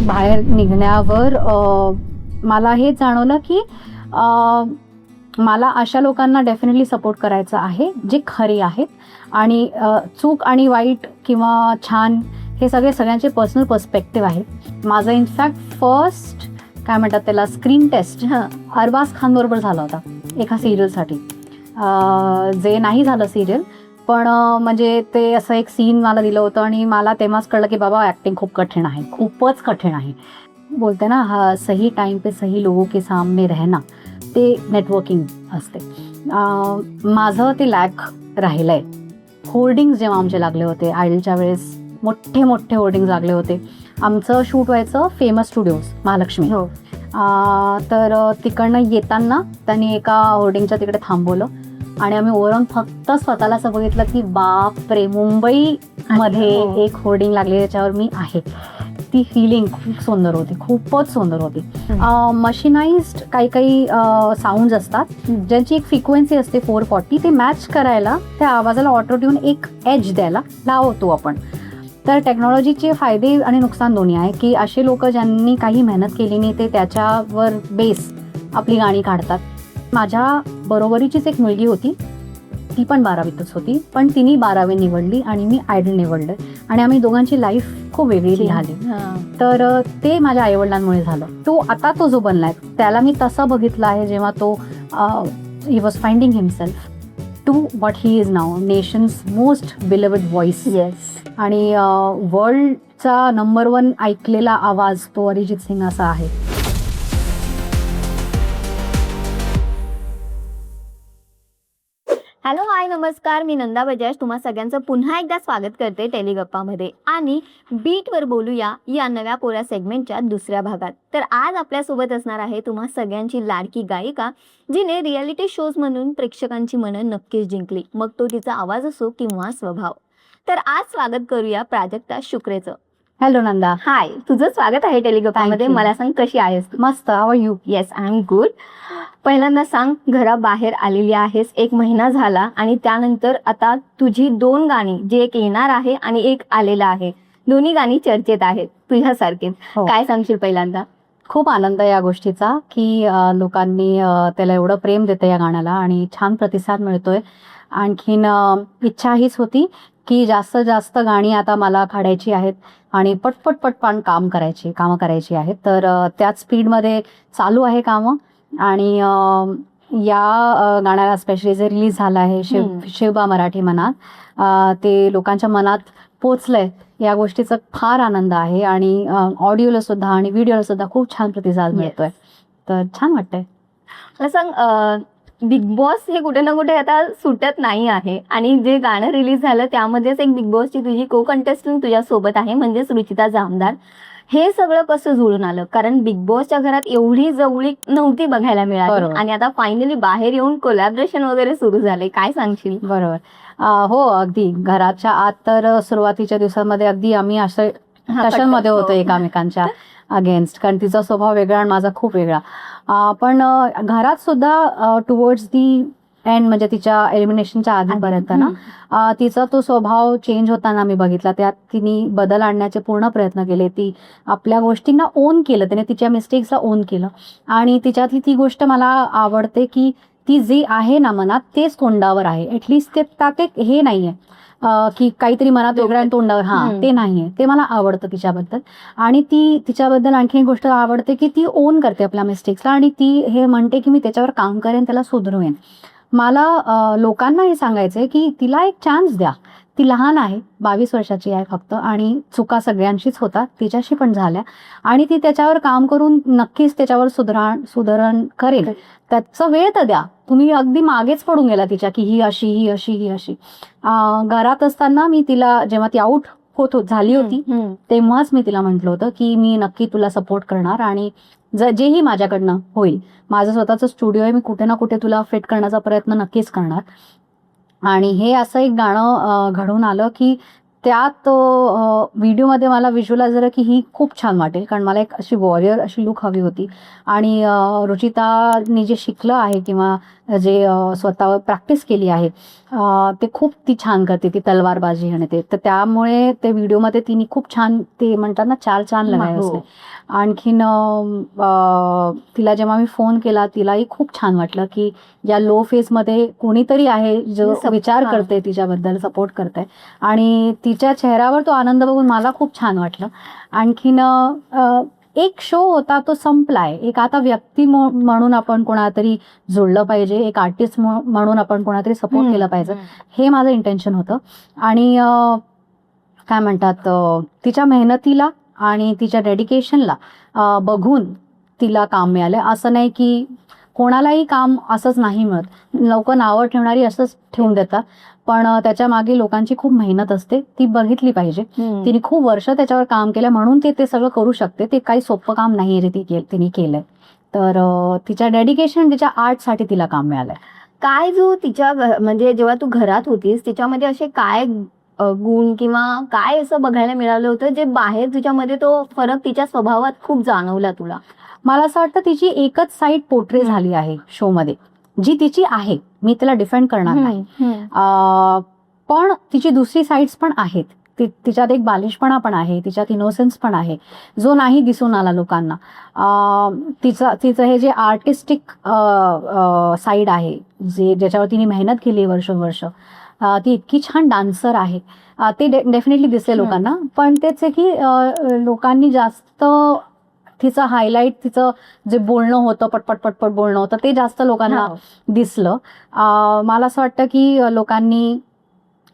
बाहेर निघण्यावर मला हे जाणवलं की मला अशा लोकांना डेफिनेटली सपोर्ट करायचा आहे जे खरे आहेत आणि चूक आणि वाईट किंवा छान हे सगळ्यांचे पर्सनल पर्स्पेक्टिव्ह आहेत. माझं इनफॅक्ट फर्स्ट काय म्हणतात त्याला स्क्रीन टेस्ट अरबाज खान बरोबर झाला होता एका सिरियलसाठी, जे नाही झालं सिरियल, पण म्हणजे ते असं एक सीन मला दिलं होतं आणि मला तेव्हाच कळलं की बाबा ॲक्टिंग खूप कठीण आहे, खूपच कठीण आहे. बोलते ना हा सही टाइम पे सही लोगों के सामने रहना, ते नेटवर्किंग असते. माझं ते लॅक राहिलं आहे. होर्डिंग्स जेव्हा आमचे लागले होते आयडलच्या वेळेस, मोठे मोठे होर्डिंग्स लागले होते. आमचं शूट व्हायचं फेमस स्टुडिओज महालक्ष्मी, तर तिकडनं येताना त्यांनी एका होर्डिंगच्या तिकडे थांबवलं आणि आम्ही वरून फक्त स्वतःला असं बघितलं की बापरे, मुंबईमध्ये एक होर्डिंग लागली त्याच्यावर मी आहे. ती फिलिंग खूप सुंदर होती, खूपच सुंदर होती. मशिनाइज्ड काही साऊंड्स असतात ज्यांची एक फ्रिक्वेन्सी असते 440, ते मॅच करायला त्या आवाजाला ऑटो ट्यून एक एज द्यायला लावतो आपण. तर टेक्नॉलॉजीचे फायदे आणि नुकसान दोन्ही आहे की असे लोक ज्यांनी काही मेहनत केली नाही ते त्याच्यावर बेस आपली गाणी काढतात. माझ्या बरोबरीचीच एक मुलगी होती, ती पण 12वीतच होती, पण तिने 12वी निवडली आणि मी आयडल निवडलं आणि आम्ही दोघांची लाईफ खूप वेगळी झाली. तर ते माझ्या आईवडिलांमुळे झालं. तो जो बनलाय त्याला मी तसं बघितलं आहे जेव्हा तो he was finding himself to what he is now, nation's most beloved voice. आणि वर्ल्डचा नंबर 1 ऐकलेला आवाज तो अरिजित सिंग असा आहे. हॅलो, हाय, नमस्कार. मी नंदा बजाज तुम्हा सगळ्यांचं पुन्हा एकदा स्वागत करते टेलिगप्पामध्ये आणि बीटवर बोलूया या नव्या पोरा सेगमेंटच्या दुसऱ्या भागात. तर आज आपल्यासोबत असणार आहे तुम्हा सगळ्यांची लाडकी गायिका, जिने रियालिटी शोज म्हणून प्रेक्षकांची मनं नक्कीच जिंकली, मग तो तिचा आवाज असो किंवा स्वभाव. तर आज स्वागत करूया प्राजक्ता शुक्रेचं. हॅलो नंदा. हाय, तुझं स्वागत आहे टेलिगप्पामध्ये. मला सांग, कशी आहेस? मस्त. How are you? Yes, I am good. पहिल्यांदा सांग, घराबाहेर आलेली आहेस, 1 महिना झाला आणि त्यानंतर आता तुझी 2 गाणी, जे एक येणार आहे आणि एक आलेलं आहे, दोन्ही गाणी चर्चेत आहेत तुझ्यासारखेच. काय सांगशील पहिल्यांदा? खूप आनंद या गोष्टीचा की लोकांनी त्याला एवढं प्रेम देतं या गाण्याला आणि छान प्रतिसाद मिळतोय. आणखीन इच्छा हीच होती की जास्त जास्त गाणी आता मला काढायची आहेत आणि पटपट कामं करायची आहेत. तर त्याच स्पीडमध्ये चालू आहे कामं. आणि या गाण्याला स्पेशली जे रिलीज झालं आहे शिवबा मराठी मनात, ते लोकांच्या मनात पोचलंय, या गोष्टीचा फार आनंद आहे. आणि ऑडिओला सुद्धा आणि व्हिडिओला सुद्धा खूप छान प्रतिसाद मिळतोय, तर छान वाटतंय. मला सांग, बिग बॉस हे कुठे ना कुठे आता सुटत नाही आहे आणि जे गाणं रिलीज झालं त्यामध्येच एक बिग बॉसची तुझी को कंटेस्टंट तुझ्या सोबत आहे, म्हणजेच रुचिता जामदार. हे सगळं कसं जुळून आलं? कारण बिग बॉसच्या घरात एवढी जवळीक नव्हती बघायला मिळाली आणि आता फायनली बाहेर येऊन कोलॅबरेशन वगैरे सुरू झाले. काय सांगशील? बरोबर. हो, अगदी घराच्या आत तर सुरुवातीच्या दिवसांमध्ये अगदी आम्ही असं टशनमध्ये होतो एकामेकांच्या अगेन्स्ट, कारण तिचा स्वभाव वेगळा आणि माझा खूप वेगळा. पण घरात सुद्धा टुवर्ड्स दी एंड, म्हणजे तिच्या एलिमिनेशनच्या आधीपर्यंत ना, तिचा तो स्वभाव चेंज होताना मी बघितला. त्यात तिने बदल आणण्याचे पूर्ण प्रयत्न केले. ती आपल्या गोष्टींना ओन केलं, तिने तिच्या मिस्टेक्सला ओन केलं. आणि तिच्यातली ती गोष्ट मला आवडते की ती जे आहे ना मनात तेच तोंडावर आहे. ऍटलिस्ट ते त्यात एक हे नाहीये की काहीतरी मनात वेगळं आणि तोंडावर, ते नाहीये. ते मला आवडतं तिच्याबद्दल. आणि तिच्याबद्दल आणखी एक गोष्ट आवडते की ती ओन करते आपल्या मिस्टेक्सला आणि ती हे म्हणते की मी त्याच्यावर काम करेन, त्याला सुधरवेन. मला लोकांना हे सांगायचंय की तिला एक चान्स द्या. ती लहान आहे, 22 वर्षाची आहे फक्त, आणि चुका सगळ्यांशीच होतात, तिच्याशी पण झाल्या. आणि ती त्याच्यावर काम करून नक्कीच त्याच्यावर सुधारण करेल. त्याचा वेळ तर द्या. तुम्ही अगदी मागेच पडून गेला तिच्या की ही अशी. घरात असताना मी तिला, जेव्हा ती आऊट झाली होती तेव्हाच मी तिला म्हटलं होतं की मी नक्की तुला सपोर्ट करणार आणि जेही माझ्याकडनं होईल, माझं स्वतःचं स्टुडिओ आहे, मी कुठे ना कुठे तुला फिट करण्याचा प्रयत्न नक्कीच करणार. आणि हे असं एक गाणं घडून आलं की त्यात व्हिडिओमध्ये मला व्हिज्युअलाइज झालं की ही खूप छान वाटेल, कारण मला एक अशी वॉरियर अशी लुक हवी होती. आणि रुचिताने जे शिकलं आहे किंवा जे स्वतःवर प्रॅक्टिस केली आहे ते खूप ती छान करते, ती तलवारबाजी आणि ते. तर त्यामुळे ते व्हिडिओमध्ये तिने खूप छान ते म्हणतात ना चाल छान लगाय असते. आणखीन तिला जेव्हा मी फोन केला तिलाही खूप छान वाटलं की या लो फेजमध्ये कोणीतरी आहे जो विचार करते तिच्याबद्दल, सपोर्ट करते. आणि तिच्या चेहऱ्यावर तो आनंद बघून मला खूप छान वाटलं. आणखीन एक शो होता तो संपलाय. एक आता व्यक्ती म्हणून आपण कोणातरी जोडलं पाहिजे, एक आर्टिस्ट म्हणून आपण कोणातरी सपोर्ट केलं पाहिजे, हे माझं इंटेन्शन होतं. आणि काय म्हणतात तिच्या मेहनतीला आणि तिच्या डेडिकेशनला बघून तिला काम मिळालं. असं नाही की कोणालाही काम असंच नाही मिळत, लोक नावं ठेवणारी असंच ठेवून देतात, पण त्याच्या मागे लोकांची खूप मेहनत असते, ती बघितली पाहिजे. तिने खूप वर्ष त्याच्यावर काम केलं म्हणून ते सगळं करू शकते. ते काही सोपं काम नाही रे तिने केलंय. तर तिच्या डेडिकेशन, तिच्या आर्टसाठी तिला काम मिळालंय. काय जो तिच्या म्हणजे जेव्हा तू घरात होतीस तिच्यामध्ये असे काय गुण किंवा काय असं बघायला मिळालं होतं जे बाहेर तुझ्यामध्ये तो फरक तिच्या स्वभावात खूप जाणवला तुला? मला असं वाटतं तिची एकच साईड पोर्ट्रे झाली आहे शो मध्ये, जी तिची आहे. मी तिला डिफेंड करणार नाही, पण तिची दुसरी साईड्स पण आहेत. तिच्यात एक बालिशपणा पण आहे, तिच्यात इनोसेन्स पण आहे, जो नाही दिसून आला लोकांना. तिचं हे जे आर्टिस्टिक साईड आहे, ज्याच्यावर तिने मेहनत केली वर्ष, ती इतकी छान डान्सर आहे, ते डेफिनेटली दिसले लोकांना. पण तेच आहे की लोकांनी जास्त तिचं हायलाईट, तिचं जे बोलणं होतं, पटपट बोलणं होतं, ते जास्त लोकांना दिसलं. मला असं वाटतं की लोकांनी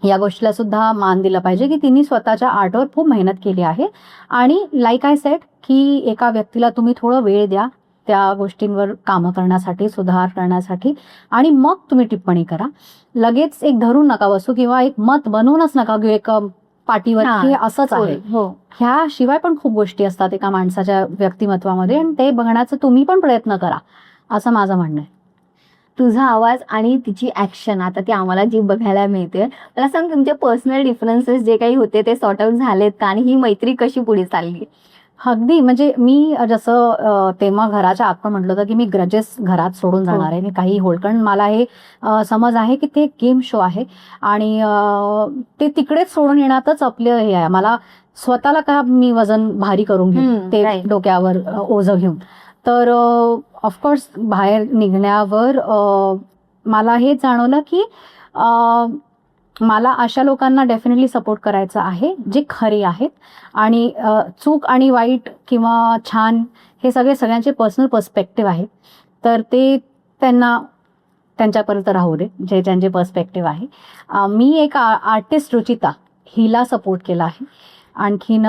या गोष्टीला सुद्धा मान दिलं पाहिजे की तिने स्वतःच्या आर्टवर खूप मेहनत केली आहे. आणि लाईक आय सेड की एका व्यक्तीला तुम्ही थोडं वेळ द्या त्या गोष्टींवर कामं करण्यासाठी, सुधार करण्यासाठी, आणि मग तुम्ही टिप्पणी करा. लगेच एक धरून नका बसू किंवा एक मत बनवूनच नका घेऊ एक पाठीवर की असंच आहे. ह्याशिवाय पण खूप गोष्टी असतात एका माणसाच्या व्यक्तिमत्वामध्ये, आणि ते बघण्याचा तुम्ही पण प्रयत्न करा, असं माझं म्हणणं आहे. तुझा आवाज आणि तिची ऍक्शन आता ती आम्हाला जी बघायला मिळते, मला सांग तुमचे पर्सनल डिफरन्सेस जे काही होते ते सॉर्ट आउट झालेत का, आणि ही मैत्री कशी पुढे चालली? अगदी, म्हणजे मी जसं तेव्हा घराच्या आत पण म्हटलं होतं की मी ग्रजेस घरात सोडून जाणार आहे, मी काही होल्ड, कारण मला हे समज आहे की ते गेम शो आहे आणि ते तिकडेच सोडून येण्यातच आपलं हे आहे. मला स्वतःला का मी वजन भारी करून घेऊ ते डोक्यावर ओझं घेऊन. तर ऑफकोर्स बाहेर निघण्यावर मला हे जाणवलं की मला अशा लोकांना डेफिनेटली सपोर्ट करायचा आहे जे खरे आहेत. आणि चूक आणि वाईट किंवा छान हे सगळ्यांचे पर्सनल पर्स्पेक्टिव्ह आहेत, तर ते त्यांना त्यांच्यापर्यंत राहू दे जे ज्यांचे पर्स्पेक्टिव्ह आहे. मी एक आर्टिस्ट रुचिता हिला सपोर्ट केला आहे. आणखीन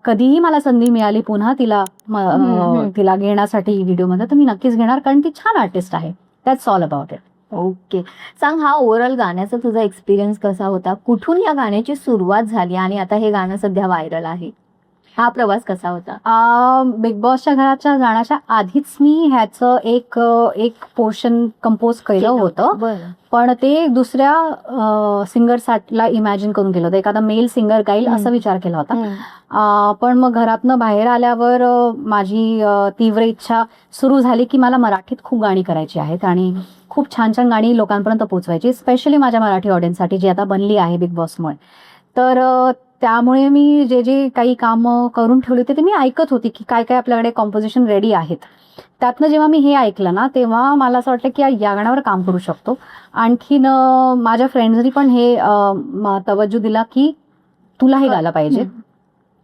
कधीही मला संधी मिळाली पुन्हा तिला घेण्यासाठी व्हिडिओमध्ये, तर मी नक्कीच घेणार, कारण ती छान आर्टिस्ट आहे. That's all about it. Okay, सांग हा ओव्हरऑल गाण्याचा तुझा एक्सपिरियन्स कसा होता? कुठून या गाण्याची सुरुवात झाली आणि आता हे गाणं सध्या व्हायरल आहे? हा प्रवास कसा होता? बिग बॉसच्या घराच्या गाण्याच्या आधीच मी ह्याचं एक पोर्शन कंपोज केलं होतं, पण ते दुसऱ्या सिंगरला इमॅजिन करून केलं होतं, एखादा मेल सिंगर गाईल असा विचार केला होता. पण मग घरातनं बाहेर आल्यावर माझी तीव्र इच्छा सुरू झाली की मला मराठीत खूप गाणी करायची आहेत आणि खूप छान छान गाणी लोकांपर्यंत पोहोचवायची, स्पेशली माझ्या मराठी ऑडियन्ससाठी जी आता बनली आहे बिग बॉसमुळे. तर त्यामुळे मी जे काही कामं करून ठेवली होती ते मी ऐकत होती की काय काय आपल्याकडे कॉम्पोजिशन रेडी आहेत. त्यातनं जेव्हा मी हे ऐकलं ना, तेव्हा मला असं वाटलं की या गाण्यावर काम करू शकतो. आणखीन माझ्या फ्रेंड्सनी पण हे तवज्जो दिला की तुला हे गायला पाहिजे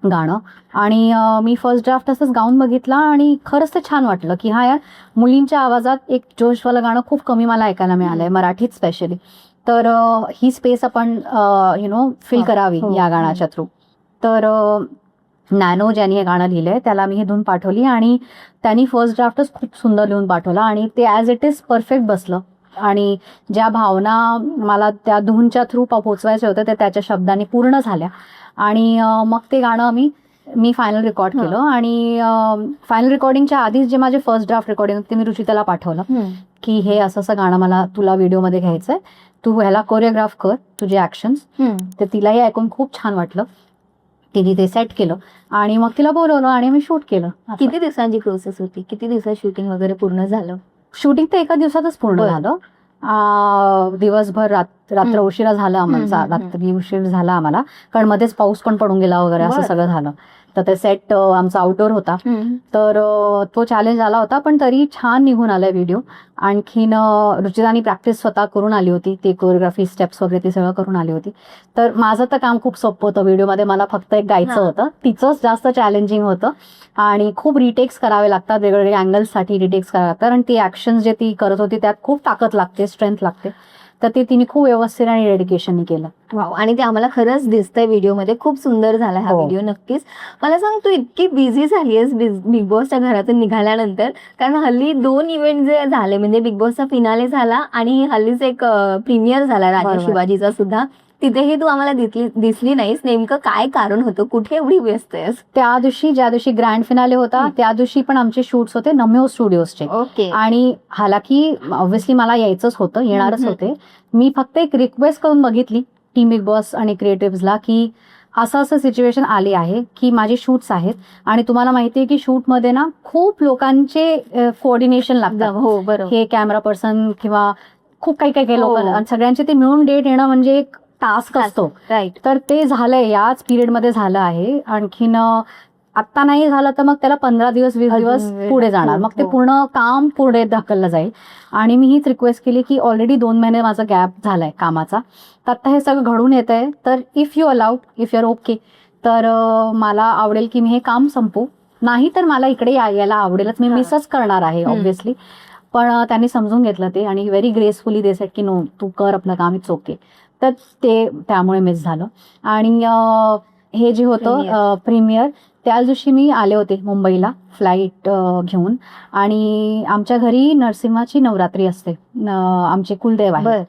गाणं. आणि मी फर्स्ट ड्राफ्ट असंच गाऊन बघितला आणि खरंच ते छान वाटलं की हा यार, मुलींच्या आवाजात एक जोशवालं गाणं खूप कमी मला ऐकायला मिळालंय, मराठीत स्पेशली. तर ही स्पेस आपण फिल करावी या गाण्याच्या थ्रू. तर नॅनो ज्यांनी हे गाणं लिहिलंय त्याला मी ही धून पाठवली आणि त्यांनी फर्स्ट ड्राफ्टच खूप सुंदर लिहून पाठवला आणि ते ॲज इट इज परफेक्ट बसलं. आणि ज्या भावना मला त्या धूनच्या थ्रू पोचवायच्या होत्या त्या त्याच्या शब्दांनी पूर्ण झाल्या. आणि मग ते गाणं आम्ही मी फायनल रेकॉर्ड केलं आणि फायनल रेकॉर्डिंगच्या आधीच जे माझे फर्स्ट ड्राफ्ट रेकॉर्डिंग ते मी रुचिताला पाठवलं की हे असं असं गाणं मला तुला व्हिडिओमध्ये घ्यायचंय, तू ह्याला कोरिओग्राफ कर तुझे ऍक्शन्स. तर तिलाही ऐकून खूप छान वाटलं, तिने ते सेट केलं आणि मग तिला बोलवलं आणि मी शूट केलं. किती दिवसांची प्रोसेस होती, किती दिवसात शूटिंग वगैरे पूर्ण झालं? शूटिंग तर एका दिवसातच पूर्ण झालं. दिवसभर रात्र उशिरा झाला आम्हाला, रात्री उशीर झाला आम्हाला, कारण मध्येच पाऊस पण पडून गेला वगैरे असं सगळं झालं. तर ते सेट आमचा आउटडोर होता, तर तो चॅलेंज आला होता, पण तरी छान निघून आलाय व्हिडिओ. आणखीन रुचितानी प्रॅक्टिस स्वतः करून आली होती, ते कोरिओग्राफी स्टेप्स वगैरे ते सगळं करून आली होती. तर माझं तर काम खूप सोपं होतं व्हिडिओमध्ये, मला फक्त एक गायचं होतं, तिचंच जास्त चॅलेंजिंग होतं आणि खूप रिटेक्स करावे लागतात, वेगवेगळ्या अँगल्ससाठी रिटेक्स करावे लागतात आणि ती ऍक्शन जे ती करत होती त्यात खूप ताकद लागते, स्ट्रेंथ लागते. तर ते तिने खूप व्यवस्थित आणि डेडिकेशनने केलं. वाव, आणि ते आम्हाला खरंच दिसतंय व्हिडिओमध्ये, खूप सुंदर झाला हा व्हिडिओ. नक्कीच. मला सांग, तू इतकी बिझी झाली आहेस बिग बॉसच्या घरातून निघाल्यानंतर, कारण हल्ली 2 इव्हेंट जे झाले, म्हणजे बिग बॉसचा फिनाले झाला आणि हल्लीच एक प्रीमियर झाला राजा शिवाजीचा सुद्धा, तिथेही तू आम्हाला दिसली नाहीस. नेमकं काय कारण होतं, कुठे एवढी व्यस्त आहेस? त्या दिवशी, ज्या दिवशी ग्रँड फिनाले होता त्या दिवशी पण आमचे शूट्स होते नम्यो स्टुडिओजचे. ओके. आणि हालाकी ऑब्व्हियसली मला यायचंच होतं, येणारच होते. मी फक्त एक रिक्वेस्ट करून बघितली टीम बिग बॉस आणि क्रिएटिव्हजला की असं सिच्युएशन आली आहे की माझे शूट्स आहेत आणि तुम्हाला माहिती आहे की शूटमध्ये ना खूप लोकांचे कोऑर्डिनेशन लागतं. हो बरोबर. हे कॅमेरा पर्सन किंवा खूप काही लोक, सगळ्यांचे ते मिळून डेट येणं म्हणजे एक टास्क असतो. राईट. तर ते झालंय, याच पिरियडमध्ये झालं आहे. आणखीन आत्ता नाही झालं तर मग त्याला 15 दिवस 20 दिवस पुढे जाणार, मग ते पूर्ण काम पुढे ढकललं जाईल. आणि मी हीच रिक्वेस्ट केली की ऑलरेडी 2 महिने माझा गॅप झालाय कामाचा, तर आता हे सगळं घडून येत आहे, तर if you allowed, if you are okay, तर मला आवडेल की मी हे काम संपू. नाही तर मला इकडे यायला आवडेलच, मी मिसच करणार आहे ऑब्व्हियसली. पण त्यांनी समजून घेतलं ते आणि व्हेरी ग्रेसफुली दे सेड की नो, तू कर आपलं काम, इट्स ओके. तर ते त्यामुळे मिस झालं. आणि हे जे होतं प्रीमियर, त्याच दिवशी मी आले होते मुंबईला फ्लाईट घेऊन, आणि आमच्या घरी नरसिंहाची नवरात्री असते, आमचे कुलदेव आहे.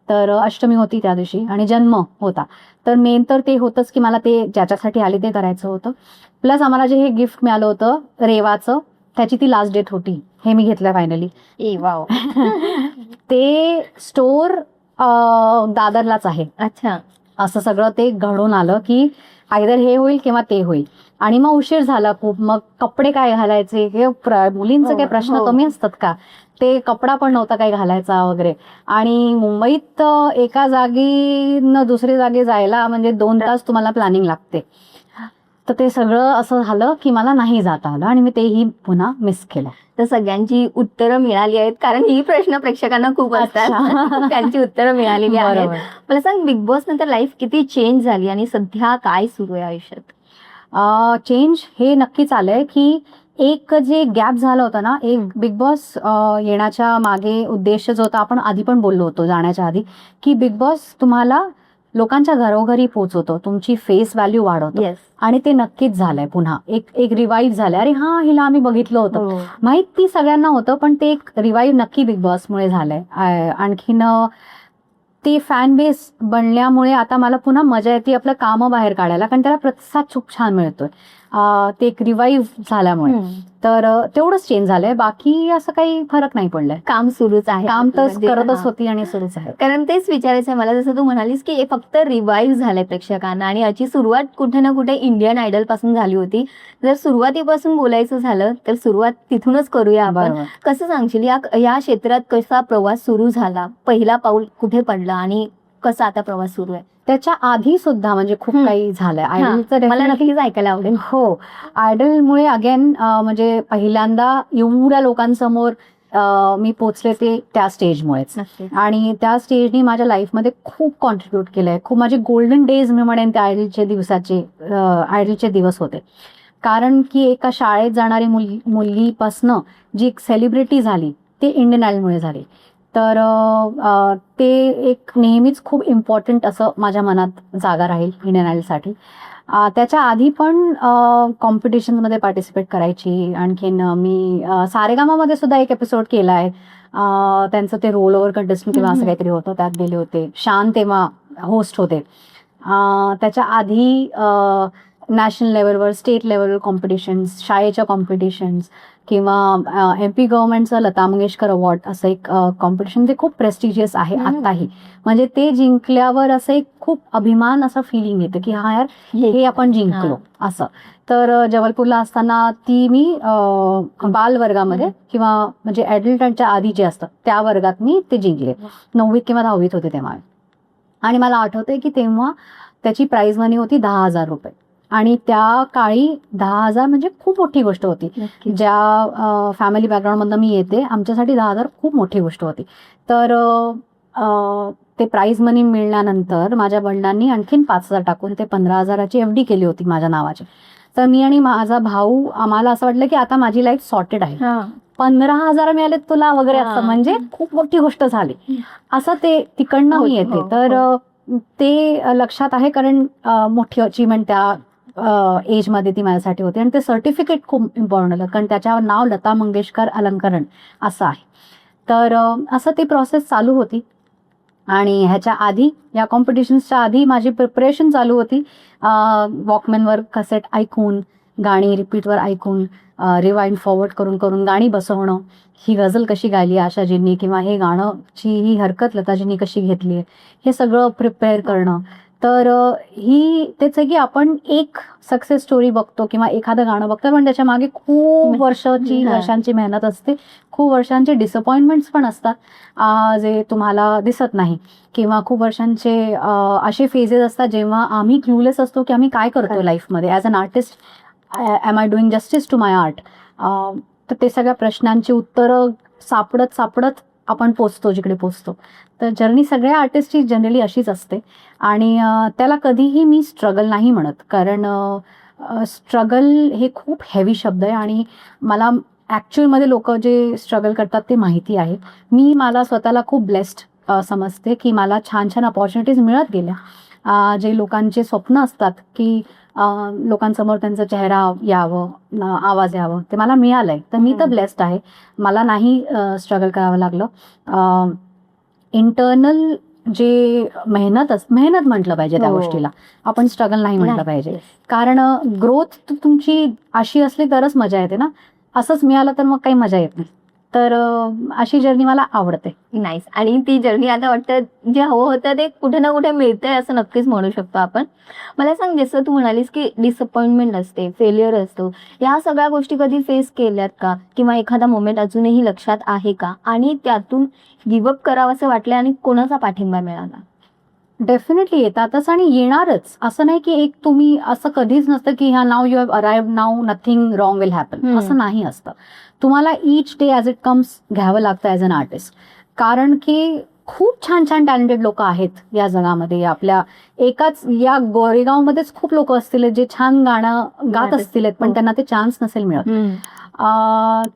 तर अष्टमी होती त्या दिवशी आणि जन्म होता. तर मेन तर ते होतंच की मला ते ज्याच्यासाठी आले ते करायचं होतं. प्लस आम्हाला जे हे गिफ्ट मिळालं होतं रेवाचं, त्याची ती लास्ट डेट होती, हे मी घेतलं फायनली. वाव. ते स्टोर दादरलाच आहे. अच्छा. असं सगळं ते घडून आलं की आयदर हे होईल किंवा ते होईल. आणि मग उशीर झाला खूप, मग कपडे काय घालायचे, हे मुलींचे काही प्रश्न कमी असतात का, ते कपडा पण नव्हता काही घालायचा वगैरे. आणि मुंबईत एका जागी न दुसरी जागी जायला म्हणजे 2 तास तुम्हाला प्लॅनिंग लागते. तर ते सगळं असं झालं की मला नाही जाता आलं आणि मी तेही पुन्हा मिस केलं. तर सगळ्यांची उत्तरं मिळाली आहेत, कारण ही प्रश्न प्रेक्षकांना खूप असतात. त्यांची उत्तरं मिळालेली आहेत. मला सांग, बिग बॉस नंतर लाईफ किती चेंज झाली आणि सध्या काय सुरू आहे आयुष्यात? चेंज हे नक्कीच आलंय की एक जे गॅप झालं होतं ना, एक बिग बॉस येण्याच्या मागे उद्देश जो होता, आपण आधी पण बोललो होतो जाण्याच्या आधी, की बिग बॉस तुम्हाला लोकांच्या घरोघरी पोहोचवतो, तुमची फेस व्हॅल्यू वाढवतो. आणि ते नक्कीच झालंय. पुन्हा एक रिवाईव्ह झालंय. अरे हा, हिला आम्ही बघितलं होतं, माहिती सगळ्यांना होतं, पण ते एक रिवाईव्ह नक्की बिग बॉसमुळे झालंय. आणखीन ते फॅन बेस बनल्यामुळे आता मला पुन्हा मजा येते आपलं कामं बाहेर काढायला, कारण त्याला प्रतिसाद खूप छान मिळतोय. ते एक रिवाईव्ह झाल्यामुळे. तर तेवढंच चेंज झालंय, बाकी असं काही फरक नाही पडलाय. काम सुरूच आहे, काम तर करतच होती आणि सुरूच आहे. कारण तेच विचारायचं आहे मला, जसं तू म्हणालीस की हे फक्त रिवाईव्ह झालंय प्रेक्षकांना, आणि याची सुरुवात कुठे ना कुठे इंडियन आयडल पासून झाली होती. जर सुरुवातीपासून बोलायचं झालं तर सुरुवात तिथूनच करूया आपण. कसं सांगशील या क्षेत्रात कसा प्रवास सुरू झाला, पहिला पाऊल कुठे पडला आणि कसा आता प्रवास सुरू आहे? त्याच्या आधी सुद्धा म्हणजे खूप काही झालंय. आयडलचं मला नक्कीच ऐकायला आवडेल. हो, आयडलमुळे अगेन म्हणजे पहिल्यांदा एवढ्या लोकांसमोर मी पोचले ते त्या स्टेजमुळेच. आणि त्या स्टेजनी माझ्या लाईफमध्ये खूप कॉन्ट्रीब्यूट केलंय. खूप माझे गोल्डन डेज मी म्हणेन त्या आयडलचे दिवस होते. कारण की एका शाळेत जाणारी मुलगीपासनं जी एक सेलिब्रिटी झाली ते इंडियन आयडलमुळे झाली. तर ते एक नेहमीच खूप इम्पॉर्टंट असं माझ्या मनात जागा राहील इंडियन आयडलसाठी. त्याच्या आधी पण कॉम्पिटिशनमध्ये पार्टिसिपेट करायची. आणखीन मी सारेगामामध्ये सुद्धा एक एपिसोड केला आहे. त्यांचं ते रोल ओव्हर कंटेस्टंट किंवा असं काहीतरी होतं, त्यात गेले होते. शान तेव्हा होस्ट होते. त्याच्या आधी नॅशनल लेवलवर, स्टेट लेवलवर कॉम्पिटिशन्स, शाळेच्या कॉम्पिटिशन्स किंवा MP गव्हर्नमेंटचं लता मंगेशकर अवॉर्ड असं एक कॉम्पिटिशन ते खूप प्रेस्टिजियस आहे आत्ताही. म्हणजे ते जिंकल्यावर असं एक खूप अभिमान असं फिलिंग येतं की हा यार हे आपण जिंकलो असं. तर जबलपूरला असताना ती मी बाल वर्गामध्ये किंवा म्हणजे ॲडल्टच्या आधी जे असतं त्या वर्गात मी ते जिंकले. 9वीत किंवा 10वीत होते तेव्हा. आणि मला आठवतंय की तेव्हा त्याची प्राईज मनी होती 10,000 रुपये. आणि त्या काळी 10,000 म्हणजे खूप मोठी गोष्ट होती. ज्या फॅमिली बॅकग्राऊंडमधनं मी येते आमच्यासाठी 10,000 खूप मोठी गोष्ट होती. तर ते प्राईज मनी मिळाल्यानंतर माझ्या वडिलांनी आणखीन 5,000 टाकून ते 15,000ची FD केली होती माझ्या नावाची. तर मी आणि माझा भाऊ आम्हाला असं वाटलं की आता माझी लाईफ सॉर्टेड आहे. 15,000 मिळालेत तुला वगैरे असं, म्हणजे खूप मोठी गोष्ट झाली असं ते तिकडनं मी येते. तर ते लक्षात आहे कारण मोठी अचिव्हमेंट त्या एजमध्ये ती माझ्यासाठी होती. आणि ते सर्टिफिकेट खूप इम्पॉर्टंट होतं कारण त्याच्यावर नाव लता मंगेशकर अलंकरण असं आहे. तर असं ती प्रोसेस चालू होती. आणि ह्याच्या आधी या कॉम्पिटिशन्सच्या आधी माझी प्रिपरेशन चालू होती. वॉकमॅनवर कसेट ऐकून, गाणी रिपीटवर ऐकून, रिवाइंड फॉरवर्ड करून करून गाणी बसवणं. ही गझल कशी गायली आशाजींनी किंवा हे गाणंची ही हरकत लताजींनी कशी घेतली आहे हे सगळं प्रिपेअर करणं. तर तेच आहे की आपण एक सक्सेस स्टोरी बघतो किंवा एखादं गाणं बघतो पण त्याच्या मागे खूप वर्षांची मेहनत असते. खूप वर्षांचे डिसअपॉइंटमेंट्स पण असतात जे तुम्हाला दिसत नाही. किंवा खूप वर्षांचे असे फेजेस असतात जेव्हा आम्ही क्लूलेस असतो की आम्ही काय करतो लाईफमध्ये as an artist. Am I doing justice to my art. तर ते सगळ्या प्रश्नांची उत्तरं सापडत आपण पोचतो जिकडे पोचतो. तर जर्नी सगळ्या आर्टिस्टची जनरली अशीच असते. आणि त्याला कधीही मी स्ट्रगल नाही म्हणत कारण स्ट्रगल हे खूप हेवी शब्द आहे आणि मला ॲक्च्युअलमध्ये लोक जे स्ट्रगल करतात ते माहिती आहे. मला स्वतःला खूप ब्लेस्ड समजते की मला छान छान अपॉर्च्युनिटीज मिळत गेल्या. जे लोकांचे स्वप्न असतात की लोकांसमोर त्यांचा चेहरा यावं, आवाज यावं, ते मला मिळालंय. तर मी तर ब्लेस्ड आहे. मला नाही स्ट्रगल करावं लागलं. इंटरनल जे मेहनत म्हटलं पाहिजे त्या गोष्टीला, आपण स्ट्रगल नाही म्हटलं पाहिजे. कारण ग्रोथ तुमची अशी असली तरच मजा येते ना. असंच मिळालं तर मग काही मजा येत नाही. तर अशी जर्नी मला आवडते. नाईस. आणि ती जर्नी आता वाटतं जे हवं होतं ते कुठे ना कुठे मिळतंय असं नक्कीच म्हणू शकतो आपण. मला सांग, जसं तू म्हणालीस की डिसअपॉइंटमेंट असते, फेल्युअर असतो, या सगळ्या गोष्टी कधी फेस केल्यात का? किंवा एखादा मोमेंट अजूनही लक्षात आहे का? आणि त्यातून गिव्हअप करावं असं वाटलं आणि कोणाचा पाठिंबा मिळाला? डेफिनेटली येतातच आणि येणारच. असं नाही की एक तुम्ही असं कधीच नसतं की now you have arrived, now nothing wrong will happen, असं नाही असतं. तुम्हाला each day as it comes घ्यावं लागतं ॲज अन आर्टिस्ट. कारण की खूप छान छान टॅलेंटेड लोक आहेत या जगामध्ये. आपल्या एकाच या गोरेगावमध्येच खूप लोक असतील जे छान गाणं गात असतील पण त्यांना ते चान्स नसेल मिळत.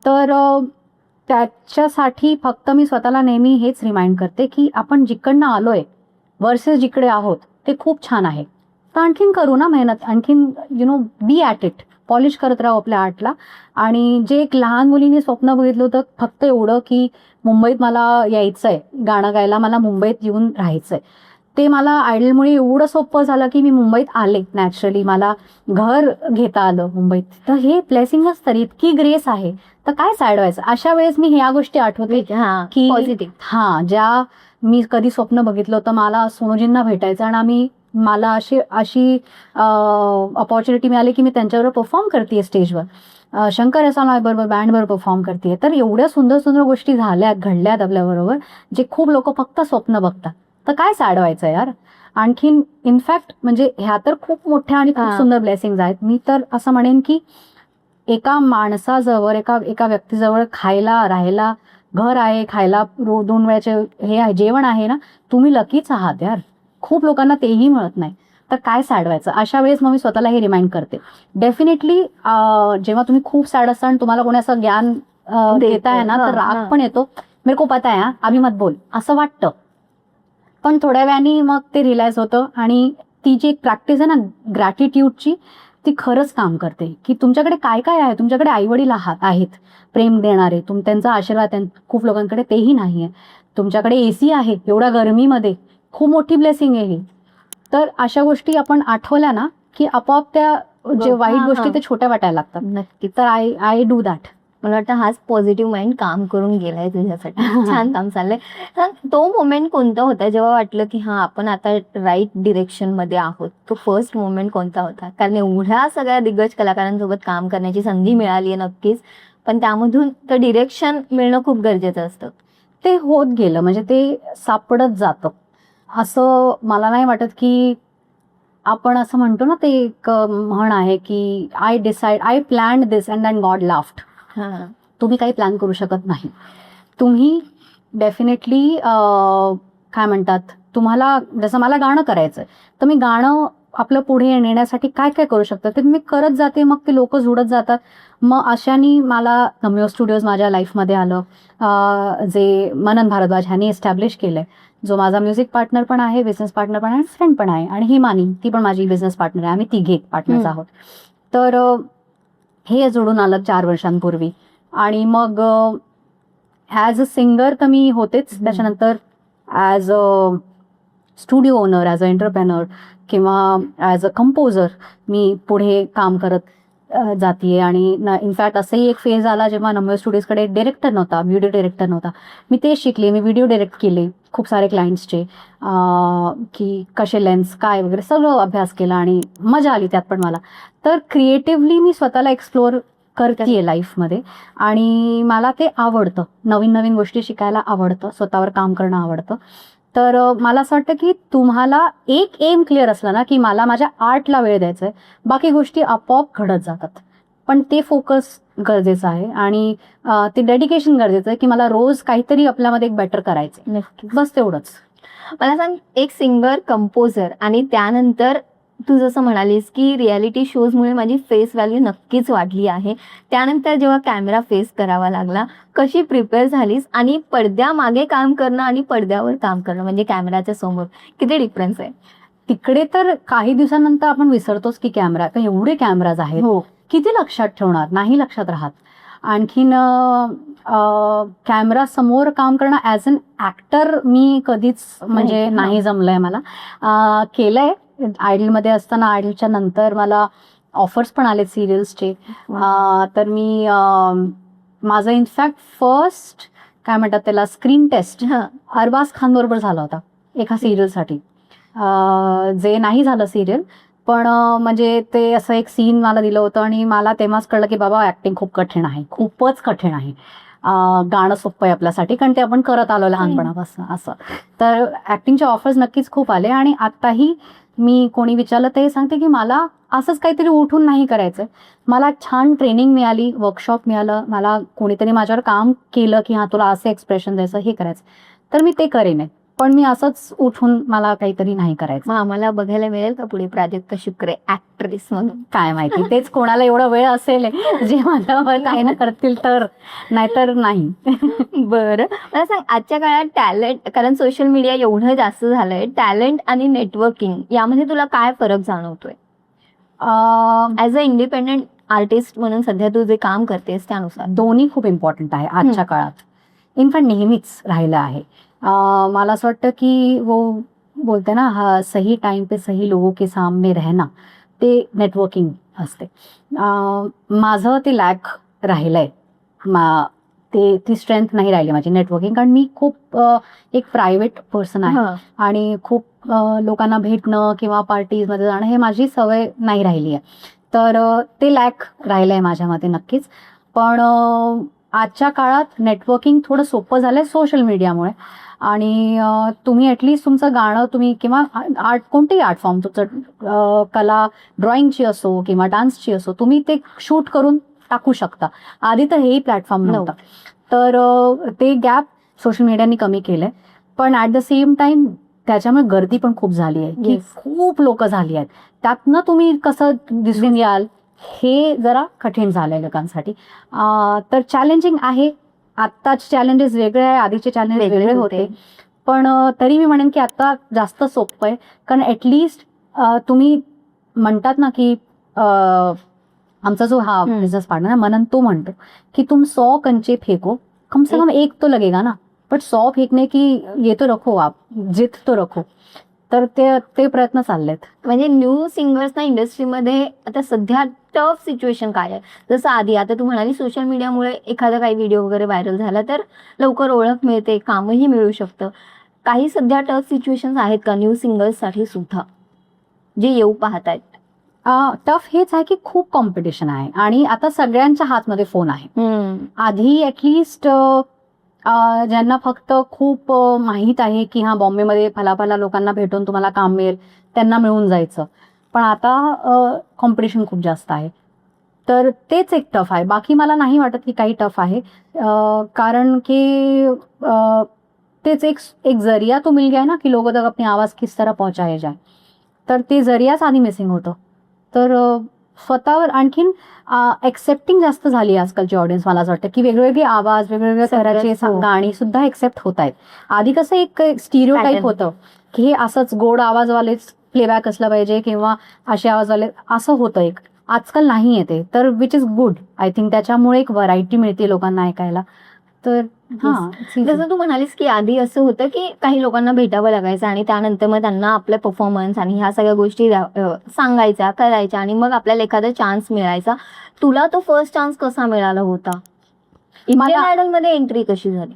तर त्याच्यासाठी फक्त मी स्वतःला नेहमी हेच रिमाइंड करते की आपण जिकडनं आलोय वर्सेस जिकडे आहोत ते खूप छान आहे. तर आणखीन करू ना मेहनत, आणखीन बी ॲट इट, पॉलिश करत राहू आपल्या आर्टला. आणि जे एक लहान मुलीने स्वप्न बघितलं होतं फक्त एवढं की मुंबईत मला यायचंय गाणं गायला, मला मुंबईत येऊन राहायचंय, ते मला आयडलमुळे एवढं सोपं झालं की मी मुंबईत आले. नॅचरली मला घर घेता आलं मुंबईत. तर हे ब्लेसिंगच, तर इतकी ग्रेस आहे. तर काय सॅड व्हायचं. अशा वेळेस मी ह्या गोष्टी आठवते की पॉझिटिव्ह, ज्या मी कधी स्वप्न बघितलं होतं मला सोनूजींना भेटायचं आणि मला अशी अपॉर्च्युनिटी मिळाली की मी त्यांच्याबरोबर परफॉर्म करते स्टेजवर, शंकर एसानाय बरोबर बँडबरोबर परफॉर्म करते. तर एवढ्या सुंदर सुंदर गोष्टी घडल्यात आपल्याबरोबर जे खूप लोक फक्त स्वप्न बघतात. तर काय सॅड व्हायचं यार. आणखीन इनफॅक्ट म्हणजे ह्या तर खूप मोठ्या आणि खूप सुंदर ब्लेसिंग्स आहेत. मी तर असं म्हणेन की एका माणसाजवळ, एका व्यक्तीजवळ खायला, राहायला घर आहे, खायला 2 वेळाचे हे आहे, जेवण आहे ना, तुम्ही लकीच आहात यार. खूप लोकांना तेही मिळत नाही. तर काय सॅड व्हायचं. अशा वेळेस मग मी स्वतःला हे रिमाइंड करते. डेफिनेटली जेव्हा तुम्ही खूप सॅड असता आणि तुम्हाला कोणी असं ज्ञान देताय ना तर राग पण येतो. मेरे को पता है, अभी मत बोल असं वाटतं. पण थोड्या वेळाने मग ते रिअलाइज होतं आणि ती जी एक प्रॅक्टिस आहे ना ग्रॅटिट्यूडची, ती खरंच काम करते की तुमच्याकडे काय काय आहे. तुमच्याकडे आईवडील आहेत प्रेम देणारे, त्यांचा आशीर्वाद खूप लोकांकडे तेही नाही आहे. तुमच्याकडे AC आहे एवढ्या गरमीमध्ये, खूप मोठी ब्लेसिंग आहे ही. तर अशा गोष्टी आपण आठवल्या ना की आपोआप त्या जे वाईट हा, गोष्टी हा. ते छोट्या वाटायला लागतात. नक्कीच. तर आय डू दॅट. मला वाटतं हाच पॉझिटिव्ह माइंड काम करून गेलाय तुझ्यासाठी. छान काम चाललंय. तर तो मोमेंट कोणता होता जेव्हा वाटलं की हा आपण आता राईट डिरेक्शन मध्ये आहोत? तो फर्स्ट मोमेंट कोणता होता? कारण एवढ्या सगळ्या दिग्गज कलाकारांसोबत काम करण्याची संधी मिळाली आहे नक्कीच, पण त्यामधून तर डिरेक्शन मिळणं खूप गरजेचं असतं. ते होत गेलं, म्हणजे ते सापडत जातं. असं मला नाही वाटत की आपण असं म्हणतो ना, ते एक म्हण आहे की I planned this and then God laughed. हा. तुम्ही काही प्लॅन करू शकत नाही. तुम्ही डेफिनेटली काय म्हणतात, तुम्हाला जसं मला गाणं करायचंय, तर मी गाणं आपलं पुढे नेण्यासाठी काय काय करू शकतं ते मी करत जाते. मग ते लोक जुडत जातात. मग अशाने मला नम्यो स्टुडिओज माझ्या लाईफमध्ये आलं, जे मनन भारद्वाज ह्यांनी एस्टॅब्लिश केलंय, जो माझा म्युझिक पार्टनर पण आहे, बिझनेस पार्टनर पण आहे, फ्रेंड पण आहे. आणि हिमानी, ती पण माझी बिझनेस पार्टनर आहे. आम्ही तिघे पार्टनर्स आहोत. तर हे जोडून आलं 4 वर्षांपूर्वी. आणि मग ॲज अ सिंगर तर मी होतेच, त्याच्यानंतर as a studio owner, as a entrepreneur किंवा ॲज अ कंपोजर मी पुढे काम करत जातीये. आणि इनफॅक्ट असंही एक फेज आला जेव्हा नम्यो स्टुडिओजकडे डिरेक्टर नव्हता, व्हिडिओ डिरेक्टर नव्हता. मी ते शिकले, मी व्हिडिओ डिरेक्ट केले खूप सारे क्लायंट्सचे, की कसे लेन्स काय वगैरे सगळं अभ्यास केला आणि मजा आली त्यात पण मला. तर क्रिएटिव्हली मी स्वतःला एक्सप्लोअर करतेय लाईफमध्ये आणि मला ते आवडतं. नवीन नवीन गोष्टी शिकायला आवडतं, स्वतःवर काम करणं आवडतं. तर मला असं वाटतं की तुम्हाला एक एम क्लिअर असला ना, की मला माझ्या आर्टला वेळ द्यायचा आहे, बाकी गोष्टी आपोआप घडत जातात. पण ते फोकस गरजेचं आहे आणि ते डेडिकेशन गरजेचं आहे की मला रोज काहीतरी आपल्यामध्ये एक बेटर करायचं. नक्कीच. बस तेवढंच. मला सांग, एक सिंगर, कंपोजर आणि त्यानंतर तू जसं म्हणालीस की रियालिटी शोजमुळे माझी फेस व्हॅल्यू नक्कीच वाढली आहे. त्यानंतर जेव्हा कॅमेरा फेस करावा लागला, कशी प्रिपेअर झालीस? आणि पडद्यामागे काम करणं आणि पडद्यावर काम करणं म्हणजे कॅमेराच्या समोर किती डिफरन्स आहे? तिकडे तर काही दिवसानंतर आपण विसरतोच की कॅमेरा, एवढे कॅमेराज आहेत, हो. किती लक्षात ठेवणार, नाही लक्षात राहत. आणखीन कॅमेरा समोर काम करणं ॲज अन ॲक्टर मी कधीच म्हणजे नाही जमलंय मला. केलंय आयडलमध्ये असताना, आयडलच्या नंतर मला ऑफर्स पण आले सिरियल्सचे. तर मी माझं इनफॅक्ट फर्स्ट काय म्हणतात त्याला स्क्रीन टेस्ट अरबाज खान बरोबर झाला होता एका सिरियलसाठी. जे नाही झालं सिरियल, पण म्हणजे ते असं एक सीन मला दिलं होतं आणि मला तेव्हाच कळलं की बाबा ॲक्टिंग खूप कठीण आहे, खूपच कठीण आहे. गाणं सोपं आहे आपल्यासाठी कारण ते आपण करत आलो लहानपणापासून असं. तर ॲक्टिंगचे ऑफर्स नक्कीच खूप आले आणि आत्ताही मी कोणी विचारलं ते सांगते की मला असंच काहीतरी उठून नाही करायचं. मला छान ट्रेनिंग मिळाली, वर्कशॉप मिळालं, मला कोणीतरी माझ्यावर काम केलं की हां तुला असं एक्सप्रेशन द्यायचं, हे करायचं, तर मी ते करेन. पण मी असंच उठून मला काहीतरी नाही करायचं. मग आम्हाला बघायला मिळेल का पुढे प्राजक्ता शुक्रे ॲक्ट्रेस म्हणून? काय माहिती, तेच कोणाला एवढा वेळ असेल जे माझ्यावर काही ना करतील तर, नाहीतर नाही. बरं, मला सांग, आजच्या काळात टॅलेंट, कारण सोशल मीडिया एवढं जास्त झालंय, टॅलेंट आणि नेटवर्किंग यामध्ये तुला काय फरक जाणवतोय? ॲज अ इंडिपेंडेंट आर्टिस्ट म्हणून सध्या तू जे काम करतेस त्यानुसार. दोन्ही खूप इम्पॉर्टंट आहे आजच्या काळात. इनफॅक्ट नेहमीच राहिलं आहे. मला असं वाटतं की वो बोलते ना, हा सही टाइम पे सही लोगों के सामने रहना, ते नेटवर्किंग असते. माझं ते लॅक राहिलंय, ती स्ट्रेंथ नाही राहिली माझी नेटवर्किंग, कारण मी खूप एक प्रायव्हेट पर्सन आहे आणि खूप लोकांना भेटणं किंवा पार्टीजमध्ये जाणं हे माझी सवय नाही राहिली आहे. तर ते लॅक राहिलंय माझ्यामध्ये नक्कीच. पण आजच्या काळात नेटवर्किंग थोडं सोपं झालंय सोशल मीडियामुळे. आणि तुम्ही ॲटलिस्ट तुमचं गाणं तुम्ही किंवा आर्ट, कोणतेही आर्ट फॉर्म, तुमचं कला ड्रॉइंगची असो किंवा डान्सची असो, तुम्ही ते शूट करून टाकू शकता. आधी तर हेही प्लॅटफॉर्म नव्हता. तर ते गॅप सोशल मीडियाने कमी केलंय. पण ॲट द सेम टाइम त्याच्यामुळे गर्दी पण खूप झाली आहे की खूप लोक झाली आहेत. त्यातनं तुम्ही कसं दिसून याल हे जरा कठीण झालंय लोकांसाठी. तर चॅलेंजिंग आहे. आत्ताचे चॅलेंजेस वेगळे आहे, आधीचे चॅलेंजेस वेगळे होते. पण तरी मी म्हणेन की आता जास्त सोपं आहे, कारण ॲटलिस्ट तुम्ही म्हणतात ना की आमचा जो हा बिझनेस पार्टनर मनन, तो म्हणतो की तुम 100 कंचे फेंको, कम से कम एक तो लगेगा ना, बट 100 फेंकने की ये तो रखो, आप जिद तो रखो. तर ते प्रयत्न चाललेत. म्हणजे न्यू सिंगर्सना इंडस्ट्रीमध्ये आता सध्या टफ सिच्युएशन काय आहे? जसं आधी आता तू म्हणाली सोशल मीडियामुळे एखादा काही व्हिडिओ वगैरे व्हायरल झाला तर लवकर ओळख मिळते, कामही मिळू शकतं. काही सध्या टफ सिच्युएशन्स आहेत का न्यू सिंगर्ससाठी सुद्धा जे येऊ पाहतायत? टफ हेच आहे की खूप कॉम्पिटिशन आहे आणि आता सगळ्यांच्या हातमध्ये फोन आहे. आधी ॲटलिस्ट ज्यांना फक्त खूप माहीत आहे की हा बॉम्बेमध्ये फलाफला लोकांना भेटून तुम्हाला काम मिळेल त्यांना मिळून जायचं, पण आता कॉम्पिटिशन खूप जास्त आहे. तर तेच एक टफ आहे. बाकी मला नाही वाटत की काही टफ आहे, कारण की तेच एक जरिया तो मिल गया है ना की लोगों तक अपनी आवाज़ किस तरह पहुंचाया जाए. तर ते जरियाच आधी मिसिंग होतं. तर स्वतःवर आणखीन एक्सेप्टिंग जास्त झाली आजकालची ऑडियन्स. मला असं वाटतं की वेगवेगळे आवाज, वेगवेगळ्या तऱ्हाचे गाणी सुद्धा एक्सेप्ट होत आहेत. आधी कसं एक स्टिरिओटाईप होतं की हे असंच गोड आवाजवालेच प्लेबॅक असलं पाहिजे किंवा असे आवाजवाले, असं होतं एक. आजकाल नाही येते, तर which is good. I think त्याच्यामुळे एक व्हरायटी मिळते लोकांना ऐकायला. तर जसं तू म्हणालीस की आधी असं होतं की काही लोकांना भेटावं लागायचं आणि त्यानंतर मग त्यांना आपले परफॉर्मन्स आणि ह्या सगळ्या गोष्टी सांगायच्या, करायच्या आणि मग आपल्याला एखादा चान्स मिळायचा. तुला तो फर्स्ट चान्स कसा मिळाला होता? इंडियन आयडल मध्ये एंट्री कशी झाली?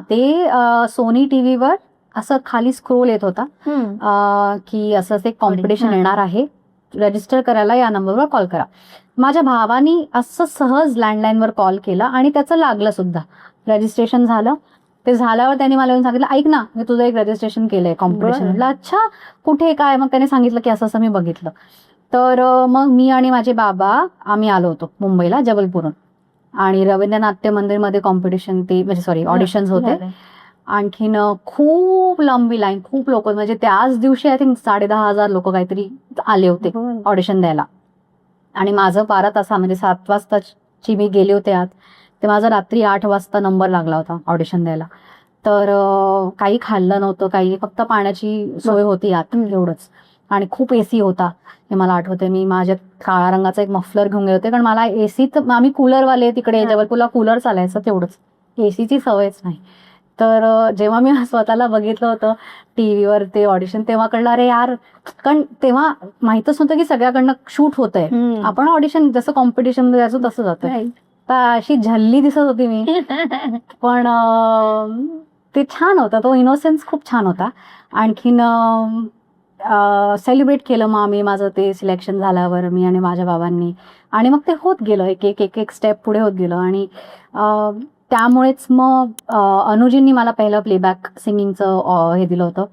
ते सोनी टीव्हीवर असं खाली स्क्रोल येत होता की असंच एक कॉम्पिटिशन येणार आहे, रजिस्टर करायला या नंबरवर कॉल करा. माझ्या भावानी असं सहज लँडलाईनवर कॉल केला आणि त्याचं लागलं सुद्धा. रजिस्ट्रेशन झालं. ते झाल्यावर त्यांनी मला येऊन सांगितलं, ऐक ना मी तुझं एक रजिस्ट्रेशन केलंय कॉम्पिटिशन. म्हटलं अच्छा, कुठे काय? मग त्याने सांगितलं की असं असं मी बघितलं. तर मग मी आणि माझे बाबा आम्ही आलो होतो मुंबईला जबलपूरहून, आणि रवींद्र नाट्य मंदिरमध्ये कॉम्पिटिशन ऑडिशन्स होते. आणखीन खूप लंबी लाईन, खूप लोक, म्हणजे त्याच दिवशी आय थिंक 10,500 लोक काहीतरी आले होते ऑडिशन द्यायला. आणि माझं 12 तासा म्हणजे 7 वाजताची मी गेले होते आत, ते माझा रात्री 8 वाजता नंबर लागला होता ऑडिशन द्यायला. तर काही खाल्लं नव्हतं, काही, फक्त पाण्याची सोय होती आत, एवढंच. आणि खूप एसी होता हे मला आठवते. मी माझ्या काळ्या रंगाचा एक मफलर घेऊन गेले होते, कारण मला एसीत, आम्ही कूलरवाले तिकडे जबलपूरला कूलर चालायचं, तेवढंच, एसीची सवयच नाही. तर जेव्हा मी स्वतःला बघितलं होतं टीव्हीवर ते ऑडिशन, तेव्हा कळलं अरे यार, कारण तेव्हा माहितच नव्हतं की सगळ्याकडनं शूट होतंय. आपण ऑडिशन जसं कॉम्पिटिशन मध्ये जायचो तसं जातं. तर अशी झल्ली दिसत होती मी, पण ते छान होतं, तो इनोसेन्स खूप छान होता. आणखीन सेलिब्रेट केलं मग आम्ही, माझं ते सिलेक्शन झाल्यावर मी आणि माझ्या बाबांनी. आणि मग ते होत गेलं, एक स्टेप पुढे होत गेलं. आणि त्यामुळेच मग अनुजींनी मला पहिलं प्लेबॅक सिंगिंगचं हे दिलं होतं,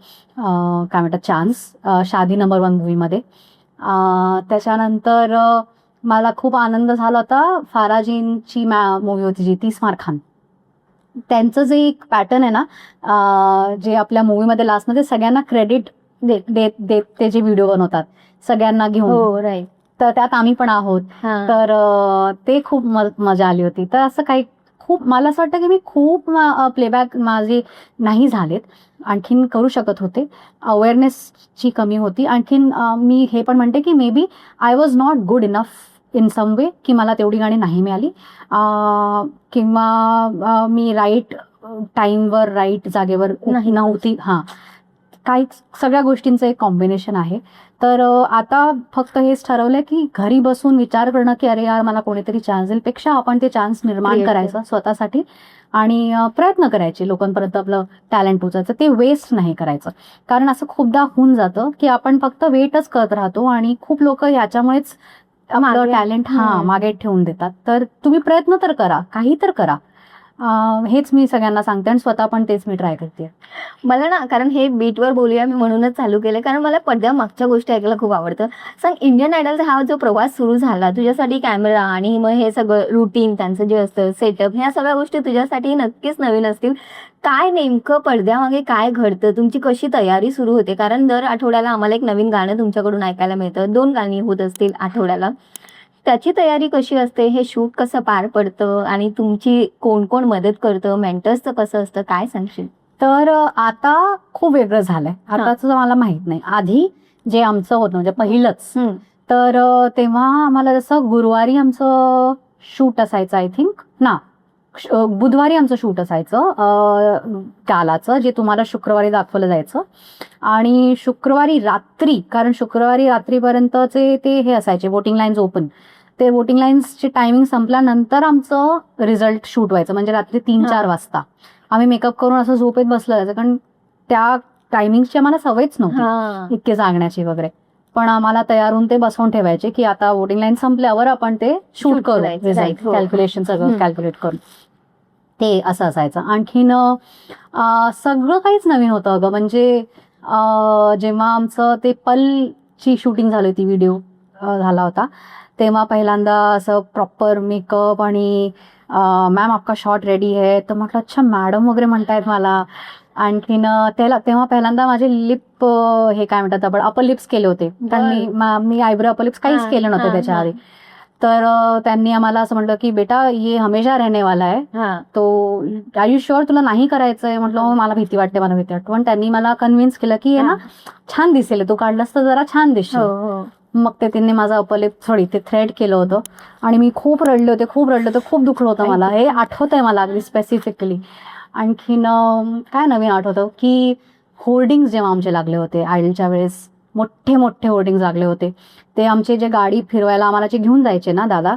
काय म्हणतात, चान्स, शादी नंबर 1 मूवीमध्ये. त्याच्यानंतर मला खूप आनंद झाला होता, फाराजींची मूवी होती जी 30 मार खान. त्यांचं जे एक पॅटर्न आहे ना, जे आपल्या मूवीमध्ये लास्टमध्ये सगळ्यांना क्रेडिट देत ते जे व्हिडिओ बनवतात सगळ्यांना घेऊन, तर त्यात आम्ही पण आहोत. तर ते खूप मजा आली होती. तर असं काही खूप, मला असं वाटतं की मी खूप प्लेबॅक माझे नाही झालेत, आणखीन करू शकत होते. अवेअरनेसची कमी होती. आणखीन मी हे पण म्हणते की maybe I was not good enough in some way, की मला तेवढी गाणी नाही मिळाली, किंवा मी राईट टाईमवर राईट जागेवर नव्हती. काही सगळ्या गोष्टींचं एक कॉम्बिनेशन आहे. तर आता फक्त हेच ठरवलंय की घरी बसून विचार करणं की अरे यार मला कोणीतरी चान्स देईल, पेक्षा आपण ते चान्स निर्माण करायचं स्वतःसाठी आणि प्रयत्न करायचे लोकांपर्यंत आपलं टॅलेंट पोचायचं, ते वेस्ट नाही करायचं. कारण असं खूपदा होऊन जातं की आपण फक्त वेटच करत राहतो आणि खूप लोक याच्यामुळेच आपलं टॅलेंट मागे ठेवून देतात. तर तुम्ही प्रयत्न तर करा, काही तर करा, हेच मी सगळ्यांना सांगते आणि स्वतः पण तेच मी ट्राय करते. मला ना, कारण हे बीटवर बोलूया मी म्हणूनच चालू केलं, कारण मला पडद्या मागच्या गोष्टी ऐकायला खूप आवडतं. सांग, इंडियन आयडलचा हा जो प्रवास सुरू झाला तुझ्यासाठी, कॅमेरा आणि मग हे सगळं रुटीन त्यांचं जे असतं, सेटअप, ह्या सगळ्या गोष्टी तुझ्यासाठी नक्कीच नवीन असतील. काय नेमकं पडद्यामागे काय घडतं, तुमची कशी तयारी सुरू होते? कारण दर आठवड्याला आम्हाला एक नवीन गाणं तुमच्याकडून ऐकायला मिळतं, 2 गाणी होत असतील आठवड्याला. त्याची तयारी कशी असते, हे शूट कसं पार पडतं आणि तुमची कोण कोण मदत करतं, मेंटर्सचं कसं असतं, काय सांगशील? तर आता खूप वेगळं झालंय, आताचं मला माहित नाही. आधी जे आमचं होतं म्हणजे पहिलंच, तर तेव्हा आम्हाला जसं गुरुवारी आमचं शूट असायचं, आय थिंक ना बुधवारी आमचं शूट असायचं कालाचं, जे तुम्हाला शुक्रवारी दाखवलं जायचं. आणि शुक्रवारी रात्री, कारण शुक्रवारी रात्रीपर्यंतचे ते हे असायचे वोटिंग लाईन्स ओपन, ते वोटिंग लाईन्सची टायमिंग संपल्यानंतर आमचं रिझल्ट शूट व्हायचं, म्हणजे रात्री 3-4 वाजता. आम्ही मेकअप करून असं झोपेत बसलं जायचं, कारण त्या टायमिंगची आम्हाला सवयच नव्हती इतके सांगण्याची वगैरे. पण आम्हाला तयार होऊन ते बसवून ठेवायचे की आता वोटिंग लाईन संपल्यावर आपण ते शूट करू, रिझल्ट कॅल्क्युलेशन सगळं कॅल्क्युलेट करून. ते असं असायचं. आणखीन सगळं काहीच नवीन होतं अगं. म्हणजे जेव्हा आमचं ते पलची शूटिंग झाली होती, व्हिडिओ झाला होता, तेव्हा पहिल्यांदा असं प्रॉपर मेकअप आणि मॅम आपका शॉट रेडी है, तर म्हटलं अच्छा मॅडम वगैरे म्हणतायत मला. आणखीन तेव्हा पहिल्यांदा माझे लिप हे काय म्हणतात आपण अपर लिप्स केले होते, कारण मी आयब्रो अपर लिप्स काहीच केलं नव्हतं त्याच्या आधी. तर त्यांनी आम्हाला असं म्हटलं की बेटा ये हमेशा रहने वाला है, तो आर यू शुअर तुला नाही करायचंय. म्हटलं मला भीती वाटते, मला भीती वाटते. पण त्यांनी मला कन्व्हिन्स केलं की हे ना छान दिसेल, तू काढलंस तर जरा छान दिसशील. मग त्यांनी माझं अपर लिप ते थ्रेड केलं होतं आणि मी खूप रडले होते, खूप दुखलं होतं मला. हे आठवतंय मला अगदी स्पेसिफिकली. आणखीन काय नवीन आठवतं की होर्डिंग्स जेव्हा आमचे लागले होते आयडलच्या वेळेस, मोठे मोठे होर्डिंग्स लागले होते. ते आमचे जे गाडी फिरवायला आम्हाला जे घेऊन जायचे ना दादा,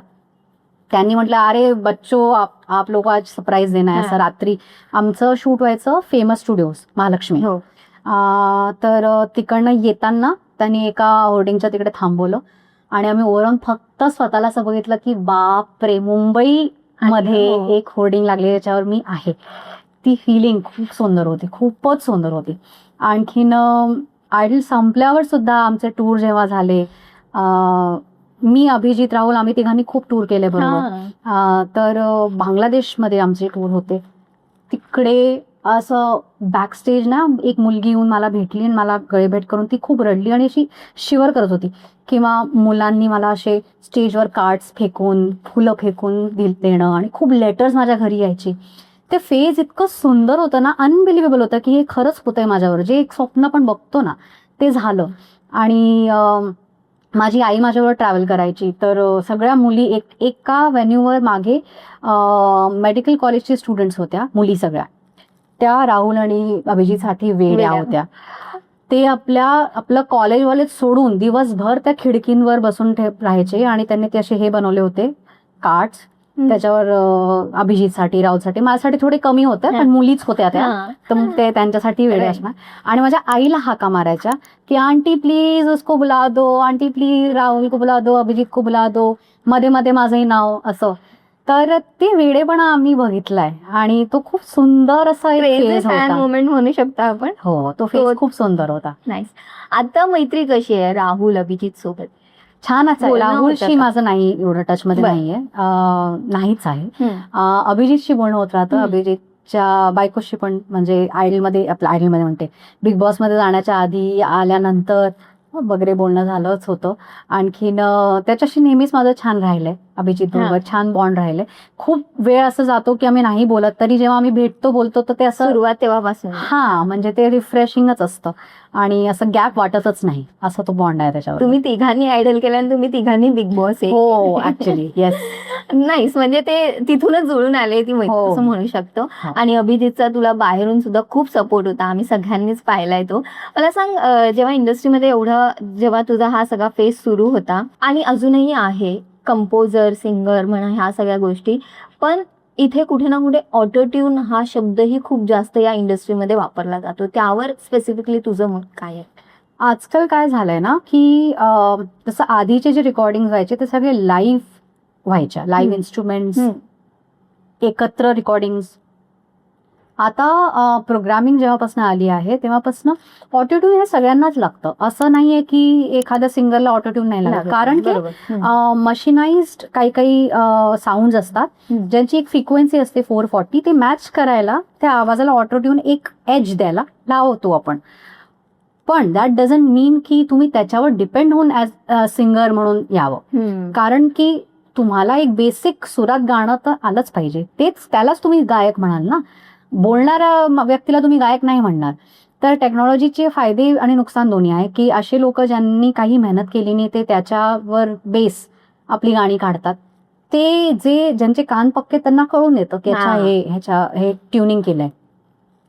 त्यांनी म्हटलं अरे बच्चो आप लोक आज सरप्राईज देणार. असं रात्री आमचं शूट व्हायचं फेमस स्टुडिओज महालक्ष्मी. तर तिकडनं येताना त्यांनी एका होर्डिंगच्या तिकडे थांबवलं आणि आम्ही ओव्हरऑल फक्त स्वतःला असं बघितलं की बाप रे, मुंबई मध्ये एक होर्डिंग लागली त्याच्यावर मी आहे. ती फिलिंग खूप सुंदर होती, खूपच सुंदर होती. आणखीन आयडल संपल्यावर सुद्धा आमचे टूर जेव्हा झाले, मी अभिजित राहुल आम्ही तिघांनी खूप टूर केले बरोबर. तर बांगलादेशमध्ये आमचे टूर होते. तिकडे असं बॅकस्टेज ना एक मुलगी येऊन मला भेटली आणि मला गळेभेट करून ती खूप रडली आणि अशी शिवर करत होती. किंवा मुलांनी मला असे स्टेजवर कार्ड्स फेकून, फुलं फेकून देणं आणि खूप लेटर्स माझ्या घरी यायची. ते फेज इतकं सुंदर होतं ना, अनबिलिव्हेबल होतं की हे खरंच होतंय माझ्यावर, जे एक स्वप्न पण बघतो ना ते झालं. आणि माझी आई माझ्यावर ट्रॅव्हल करायची, तर सगळ्या मुली एका व्हेन्यूवर मागे मेडिकल कॉलेजचे स्टुडंट्स होत्या, मुली सगळ्या. त्या राहुल आणि अभिजितसाठी वेड्या होत्या. ते आपलं कॉलेजवाले सोडून दिवसभर त्या खिडकींवर बसून राहायचे आणि त्यांनी ते असे हे बनवले होते कार्ड्स, त्याच्यावर अभिजितसाठी, राहुलसाठी. माझ्यासाठी थोडे कमी होते, पण मुलीच होत्या त्या, तर मग ते त्यांच्यासाठी वेळे असणार. आणि माझ्या आईला हाका मारायच्या की आंटी प्लीज उसको बुला दो, आंटी प्लीज राहुल को बुला दो, अभिजित को बुला दो, मध्ये मध्ये माझंही नाव असं. तर ते वेडेपणा आम्ही बघितलाय आणि तो खूप सुंदर असा एक मोमेंट म्हणू शकता आपण. हो, तो फेज खूप सुंदर होता. नाईस. आता मैत्री कशी आहे राहुल अभिजित सोबत? छान आहे. राहुलशी माझं नाही एवढं टचमध्ये नाहीये, नाहीच आहे. अभिजितशी बोलणं होत राहतं. अभिजितच्या बायकोशी पण, म्हणजे आयडलमध्ये म्हणते बिग बॉस मध्ये जाण्याच्या आधी, आल्यानंतर वगैरे बोलणं झालंच होतं. आणखीन त्याच्याशी नेहमीच माझं छान राहिलंय, अभिजित बरोबर छान बॉन्ड राहिलंय. खूप वेळ असं जातो की आम्ही नाही बोलत, तरी जेव्हा आम्ही भेटतो बोलतो तर ते असं सुरुवात तेव्हापासून म्हणजे ते रिफ्रेशिंगच असतं आणि असं गॅप वाटतच नाही, असा तो बॉन्ड आहे त्याच्यावर. तुम्ही तिघांनी आयडल केल्याने तुम्ही तिघांनी बिग बॉस आहे. हो ऍक्च्युली येस. नाईस. म्हणजे ते तिथूनच जुळून आले ती मैत्री असं म्हणू शकतो. आणि अभिजितचा तुला बाहेरून सुद्धा खूप सपोर्ट होता, आम्ही सगळ्यांनीच पाहिलाय तो. मला सांग, जेव्हा इंडस्ट्रीमध्ये जेव्हा तुझा हा सगळा फेज सुरू होता आणि अजूनही आहे, कंपोजर, सिंगर म्हणा, ह्या सगळ्या गोष्टी, पण इथे कुठे ना कुठे ऑटोट्यून हा शब्दही खूप जास्त या इंडस्ट्रीमध्ये वापरला जातो. त्यावर स्पेसिफिकली तुझं मत काय आहे? आजकाल काय झालंय ना की जसं आधीचे जे रेकॉर्डिंग व्हायचे ते सगळे लाईव्ह व्हायच्या, लाईव्ह इन्स्ट्रुमेंट्स एकत्र रेकॉर्डिंग्स. आता प्रोग्रामिंग जेव्हापासून आली आहे तेव्हापासून ऑटोट्यून हे सगळ्यांनाच लागतं. असं नाहीये की एखाद्या सिंगरला ऑटोट्यून नाही लागत, कारण की मशीनाइज्ड काही साऊंड असतात ज्यांची एक फ्रिक्वेन्सी असते 440, ते मॅच करायला त्या आवाजाला ऑटोट्यून एक एज द्यायला लावतो आपण. पण दॅट डझंट मीन की तुम्ही त्याच्यावर डिपेंड होऊन ॲज सिंगर म्हणून यावं, कारण की तुम्हाला एक बेसिक सुरात गाणं तर आलंच पाहिजे, त्यालाच तुम्ही गायक म्हणाल ना. बोलणाऱ्या व्यक्तीला तुम्ही गायक नाही म्हणणार. तर टेक्नॉलॉजीचे फायदे आणि नुकसान दोन्ही आहे की असे लोक ज्यांनी काही मेहनत केली नाही ते त्याच्यावर बेस आपली गाणी काढतात, ते जे ज्यांचे कान पक्के त्यांना कळून येतं की अच्छा हे ट्युनिंग केलंय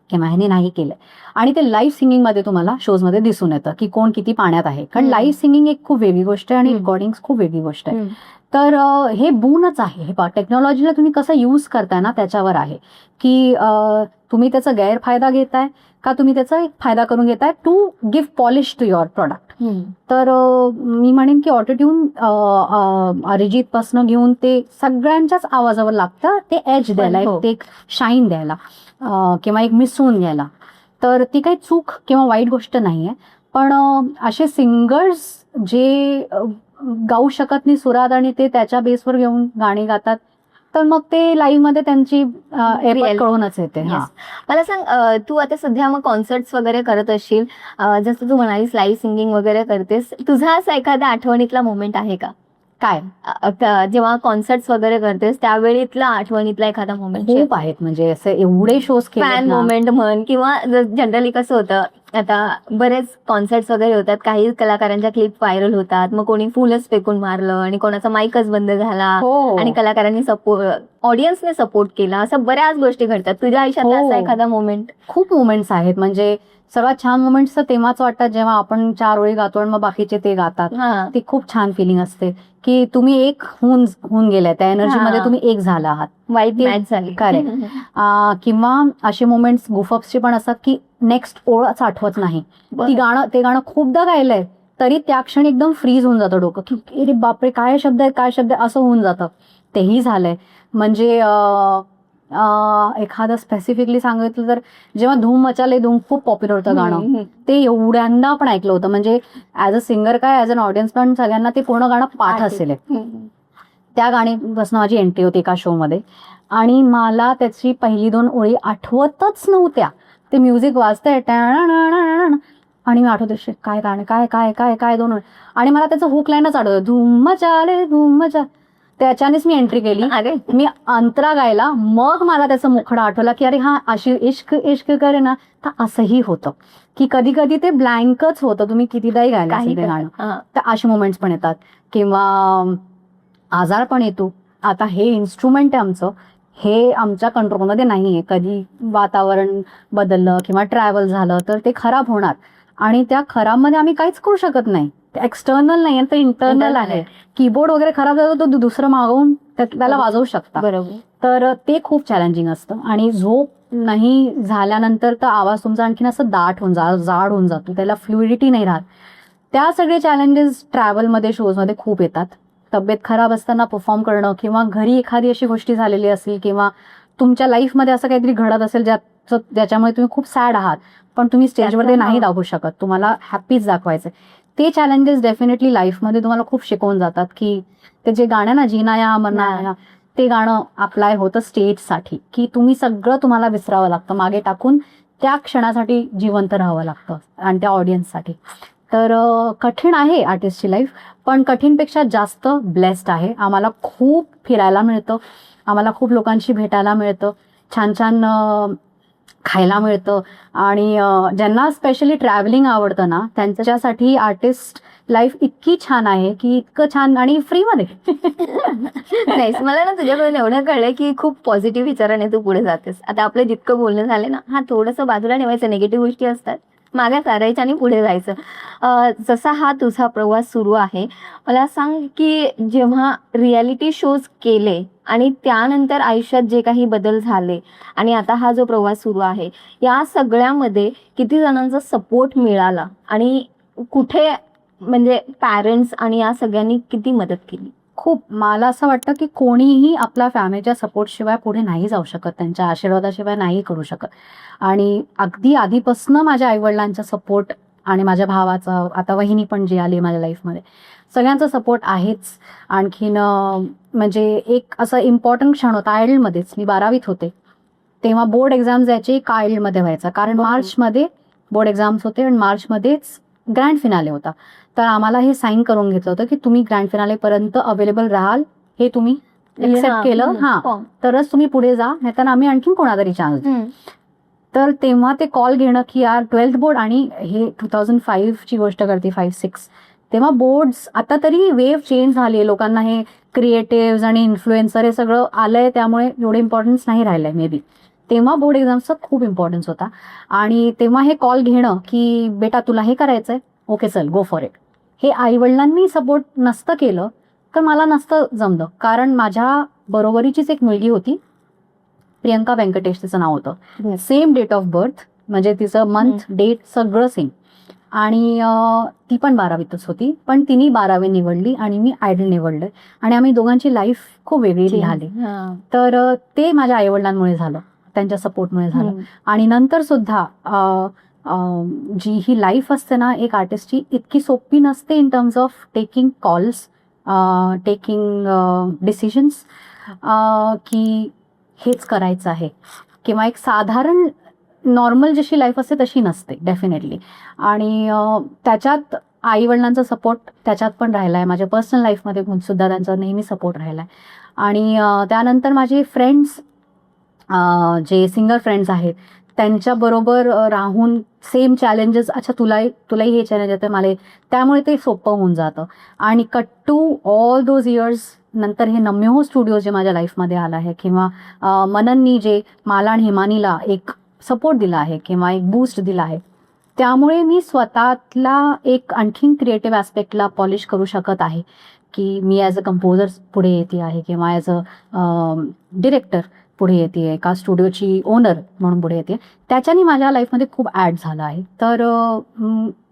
किंवा ह्याने नाही केलंय. आणि ते लाईव्ह सिंगिंग मध्ये तुम्हाला शोज मध्ये दिसून येतं की कोण किती पाण्यात आहे. कारण लाईव्ह सिंगिंग एक खूप वेगळी गोष्ट आहे आणि रेकॉर्डिंग खूप वेगळी गोष्ट आहे. तर हे बूनच आहे. हे टेक्नॉलॉजीला तुम्ही कसं यूज करताय ना त्याच्यावर आहे की तुम्ही त्याचा गैरफायदा घेताय का तुम्ही त्याचा एक फायदा करून घेताय to give polish to your product. तर मी म्हणेन की ऑटोट्यून अरिजित पासून घेऊन ते सगळ्यांच्याच आवाजावर लागतं ते एज द्यायला, ते एक शाईन द्यायला किंवा एक मिसळून घ्यायला. तर ती काही चूक किंवा वाईट गोष्ट नाहीये. पण असे सिंगर्स जे गाऊ शकत नाही सुरात आणि ते त्याच्या बेसवर घेऊन गाणी गातात तर मग ते लाईव्ह मध्ये त्यांची एफर्ट कळूनच येते. मला सांग, तू आता सध्या मग कॉन्सर्ट्स वगैरे करत असशील, जसं तू म्हणालीस लाईव्ह सिंगिंग वगैरे करतेस, तुझा असा एखादा आठवणीतला मोमेंट आहे का? काय जेव्हा कॉन्सर्ट्स वगैरे करतेस त्यावेळीतला आठवणीतला एखादा मोमेंट? खूप आहेत, म्हणजे असे एवढे शोज फॅन मोमेंट म्हण, किंवा जनरली कसं होतं आता बरेच कॉन्सर्ट्स वगैरे होतात, काही कलाकारांच्या क्लिप व्हायरल होतात, मग कोणी फुलच फेकून मारलं आणि कोणाचा माईकच बंद झाला आणि कलाकारांनी ऑडियन्सने सपोर्ट केला, असं बऱ्याच गोष्टी घडतात. तुझ्या आयुष्यात असा एखादा मोमेंट? खूप मोमेंट्स आहेत. म्हणजे सर्वात छान मोमेंट्स तर तेव्हाच वाटतात जेव्हा आपण 4 ओळी गातो आणि मग बाकीचे ते गातात. ती खूप छान फिलिंग असते की तुम्ही एक होऊन गेलाय, त्या एनर्जीमध्ये तुम्ही एक झाला आहात, वाईट मॅच झाली. करेक्ट. किंवा असे मोमेंट्स गुफअप्सचे पण असतात की नेक्स्ट ओळच आठवत नाही, ते गाणं खूपदा गायलंय तरी त्या क्षणी एकदम फ्रीज होऊन जातं डोकं की अरे बापरे काय शब्द आहे असं होऊन जातं. तेही झालंय. म्हणजे एखादं स्पेसिफिकली सांगितलं तर जेव्हा धूम मचाले धूम खूप पॉप्युलर होतं गाणं, ते एवढ्यांदा पण ऐकलं होतं. म्हणजे ऍज अ सिंगर काय ऍज अन ऑडियन्स पण सगळ्यांना ते पूर्ण गाणं पाठ असेल. त्या गाण्यापासून माझी एंट्री होती एका शो मध्ये आणि मला त्याची पहिली 2 ओळी आठवतच नव्हत्या. ते म्युझिक वाजतंय आणि मी आठवते काय गाणं काय काय काय काय 2 ओळी आणि मला त्याचं हुक लाईनच आठवतं, धूम मचाले धूम मचा. त्याच्यानेच मी एंट्री केली. मी अंतरा गायला, मग मला त्याचा मुखडा आठवला की अरे हा अशी इश्क इश्क करे ना, तर असंही होतं की कधी कधी ते ब्लँकच होतं, तुम्ही कितीदाही गायला असेल ते गाणं. तर असे मोमेंट्स पण येतात. किंवा आजार पण येतो. आता हे इन्स्ट्रुमेंट आहे आमचं, हे आमच्या कंट्रोलमध्ये नाहीये. कधी वातावरण बदललं किंवा ट्रॅव्हल झालं तर ते खराब होणार आणि त्या खराबमध्ये आम्ही काहीच करू शकत नाही. एक्सटर्नल नाही तर इंटरनल आहे. कीबोर्ड वगैरे खराब झालं तर दुसरं मागवून त्याला वाजवू शकता. बरोबर. तर ते खूप चॅलेंजिंग असतं. आणि झोप नाही झाल्यानंतर तर आवाज तुमचा आणखीन असं जाड होऊन जातो, त्याला फ्लुइडिटी नाही राहत. त्या सगळे चॅलेंजेस ट्रॅव्हलमध्ये शोजमध्ये खूप येतात. तब्येत खराब असताना परफॉर्म करणं किंवा घरी एखादी अशी गोष्टी झालेली असेल किंवा तुमच्या लाईफमध्ये असं काहीतरी घडत असेल ज्याच्यामुळे तुम्ही खूप सॅड आहात पण तुम्ही स्टेजवर नाही दाखवू शकत, तुम्हाला हॅपीच दाखवायचं, ते चॅलेंजेस डेफिनेटली लाईफमध्ये तुम्हाला खूप शिकवून जातात. की ते जे गाणं ना जीनाया मरना, ते गाणं अप्लाय होतं स्टेजसाठी की तुम्ही सगळं तुम्हाला विसरावं लागतं, मागे टाकून त्या क्षणासाठी जिवंत राहावं लागतं आणि त्या ऑडियन्ससाठी. तर कठीण आहे आर्टिस्टची लाईफ, पण कठीणपेक्षा जास्त ब्लेस्ड आहे. आम्हाला खूप फिरायला मिळतं, आम्हाला खूप लोकांशी भेटायला मिळतं, छान छान खायला मिळतं आणि ज्यांना स्पेशली ट्रॅव्हलिंग आवडतं ना त्यांच्यासाठी आर्टिस्ट लाईफ इतकी छान आहे की इतकं छान आणि फ्रीमध्ये. नाही, मला ना तुझ्याकडून एवढं कळलंय की खूप पॉझिटिव्ह विचाराने तू पुढे जातेस. आता आपलं जितकं बोलणं झालं ना, थोडंसं बाजूला ठेवायचं, निगेटिव्ह गोष्टी असतात मागे सारायच्या आणि पुढे जायचं. जसा हा तुझा प्रवास सुरू आहे, मला सांग की जेव्हा रियालिटी शोज केले आणि त्यानंतर आयुष्यात जे काही बदल झाले आणि आता हा जो प्रवास सुरू आहे, या सगळ्यामध्ये किती जणांचा सपोर्ट मिळाला आणि कुठे, म्हणजे पॅरेंट्स आणि या सगळ्यांनी किती मदत केली? खूप. मला असं वाटतं की कोणीही आपल्या फॅमिलीच्या सपोर्टशिवाय पुढे नाही जाऊ शकत, त्यांच्या आशीर्वादाशिवाय नाही करू शकत. आणि अगदी आधीपासून माझ्या आईवडिलांचा सपोर्ट आणि माझ्या भावाचा, आता वहिनी पण जी आली माझ्या लाईफमध्ये, सगळ्यांचा सपोर्ट आहेच. आणखीन म्हणजे एक असं इम्पॉर्टंट क्षण होता आयडलमध्येच. मी 12वीत होते तेव्हा बोर्ड एक्झाम जायचे आयडलमध्ये व्हायचा, कारण मार्चमध्ये बोर्ड एक्झाम्स होते आणि मार्चमध्येच ग्रँड फिनाले होता. तर आम्हाला हे साईन करून घेतलं होतं की तुम्ही ग्रँड फिनाले पर्यंत अवेलेबल राहाल, हे तुम्ही एक्सेप्ट केलं तरच तुम्ही पुढे जा, नाहीतर आम्ही आणखीन कोणातरी चान्स देऊ. तर तेव्हा ते कॉल घेणं की यार 12th बोर्ड, आणि हे 2005ची गोष्ट करते, 5-6, तेव्हा बोर्ड्स, आता तरी वेव चेंज झाली आहे, लोकांना हे क्रिएटिव्ह आणि इन्फ्लुएन्सर हे सगळं आलंय, त्यामुळे एवढं इम्पॉर्टन्स नाही राहिलंय मे बी. तेव्हा बोर्ड एक्झाम्सचा खूप इम्पॉर्टन्स होता. आणि तेव्हा हे कॉल घेणं की बेटा तुला हे करायचंय, ओके चल गो फॉर इट, हे आईवडिलांनी सपोर्ट नसतं केलं तर मला नसतं जमलं. कारण माझ्या बरोबरीचीच एक मुलगी होती, प्रियंका व्यंकटेश तिचं नाव होतं, सेम डेट ऑफ बर्थ, म्हणजे तिचं मंथ डेट सगळं सेम. आणि ती पण 12वीतच होती, पण तिने 12वी निवडली आणि मी आयडल निवडलं, आणि आम्ही दोघांची लाईफ खूप वेगळी झाली. तर ते माझ्या आईवडिलांमुळे झालं, त्यांच्या सपोर्टमुळे झालं. आणि नंतर सुद्धा जी ही लाईफ असते ना एक आर्टिस्टची, इतकी सोपी नसते in terms of taking calls, taking decisions, की हेच करायचं आहे, किंवा एक साधारण नॉर्मल जशी लाईफ असते तशी नसते डेफिनेटली. आणि त्याच्यात आईवडिलांचा सपोर्ट त्याच्यात पण राहिला आहे, माझ्या पर्सनल लाईफमध्ये सुद्धा त्यांचा नेहमी सपोर्ट राहिला आहे. आणि त्यानंतर माझे फ्रेंड्स, जे सिंगर फ्रेंड्स आहेत, त्यांच्याबरोबर राहून सेम चॅलेंजेस, अच्छा तुलाही हे चॅलेंज येतं मला, त्यामुळे ते सोपं होऊन जातं. आणि cut to all those years नंतर हे नम्योहो स्टुडिओ जे माझ्या लाईफमध्ये आलं आहे, किंवा मनननी जे मला आणि हिमानीला एक सपोर्ट दिला आहे किंवा एक बूस्ट दिला आहे, त्यामुळे मी स्वतःतला एक आणखीन क्रिएटिव्ह ॲस्पेक्टला पॉलिश करू शकत आहे, की मी ॲज अ कंपोजर पुढे येते आहे, किंवा ॲज अ डिरेक्टर पुढे येते, एका स्टुडिओची ओनर म्हणून पुढे येते. त्याच्याने माझ्या लाईफमध्ये खूप ॲड झालं आहे. तर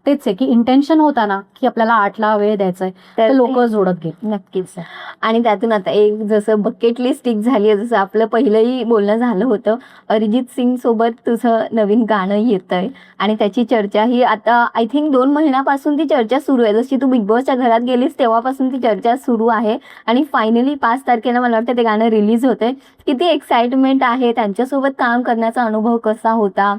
तेच आहे की इंटेन्शन होता ना की आपल्याला 8ला वेळ द्यायचा आहे, तर लोक जोडत गेले. नक्कीच. आणि त्यातून आता एक जसं बकेट लिस्ट एक झाली आहे, जसं आपलं पहिलंही बोलणं झालं होतं, अरिजित सिंग सोबत तुझं नवीन गाणं येतंय आणि त्याची चर्चा ही आता आय थिंक 2 महिन्यापासून ती चर्चा सुरू आहे. जशी तू बिग बॉसच्या घरात गेलीस तेव्हापासून ती चर्चा सुरू आहे आणि फायनली 5 तारखेला मला वाटतं ते गाणं रिलीज होतंय. किती एक्साइटमेंट आहे, त्यांच्यासोबत काम करण्याचा अनुभव कसा होता,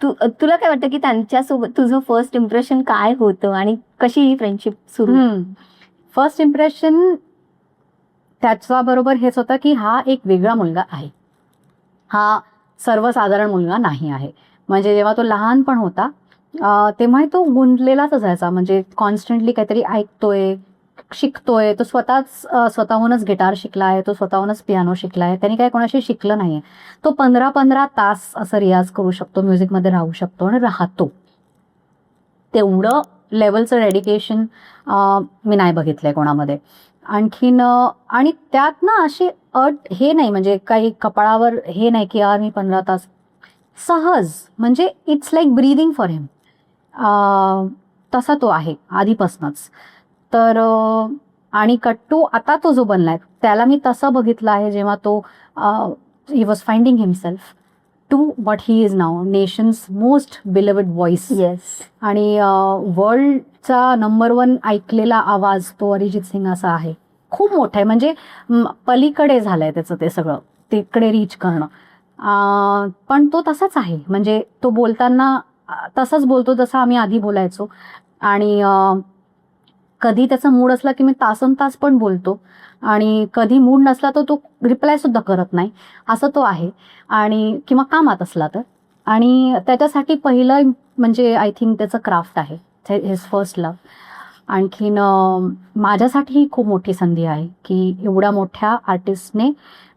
तुला काय वाटतं की त्यांच्यासोबत तुझं फर्स्ट इम्प्रेशन काय होतं आणि कशी ही फ्रेंडशिप सुरू? फर्स्ट इम्प्रेशन त्याच्याबरोबर हेच होतं की हा एक वेगळा मुलगा आहे, हा सर्वसाधारण मुलगा नाही आहे. म्हणजे जेव्हा तो लहान पण होता तेव्हा तो गुंतलेलाच असायचा, म्हणजे कॉन्स्टंटली काहीतरी ऐकतोय, शिकतोय. तो स्वतःहूनच गिटार शिकला आहे, तो स्वतःहूनच पियानो शिकला आहे, त्यांनी काही कोणाशी शिकलं नाहीये. तो 15-15 तास असं रियाज करू शकतो, म्युझिकमध्ये राहू शकतो आणि राहतो. तेवढं लेवलचं डेडिकेशन मी नाही बघितलंय कोणामध्ये. आणखीन आणि त्यात ना अशी अट हे नाही, म्हणजे काही कपाळावर हे नाही की यार मी 15 तास, सहज, म्हणजे इट्स लाईक ब्रीदिंग फॉर हिम. तसा तो आहे आधीपासूनच. तर आणि कट्टू आता तो जो बनलाय त्याला मी तसं बघितलं आहे, जेव्हा तो he was finding himself to what he is now, nation's most beloved voice. Yes. आणि वर्ल्डचा नंबर 1 ऐकलेला आवाज तो अरिजित सिंग असा आहे. खूप मोठा आहे, म्हणजे पलीकडे झालंय त्याचं ते सगळं, तिकडे रीच करणं. पण तो तसाच आहे, म्हणजे तो बोलताना तसंच बोलतो जसं आम्ही आधी बोलायचो. आणि कधी त्याचा मूड असला की मी तासनतास पण बोलतो, आणि कधी मूड नसला तर तो रिप्लाय सुद्धा करत नाही, असं तो आहे. आणि किंवा कामात असला तर. आणि त्याच्यासाठी पहिलं म्हणजे आय थिंक त्याचं क्राफ्ट आहे, हिज फर्स्ट लव्ह. आणखीन माझ्यासाठी ही खूप मोठी संधी आहे की एवढ्या मोठ्या आर्टिस्टने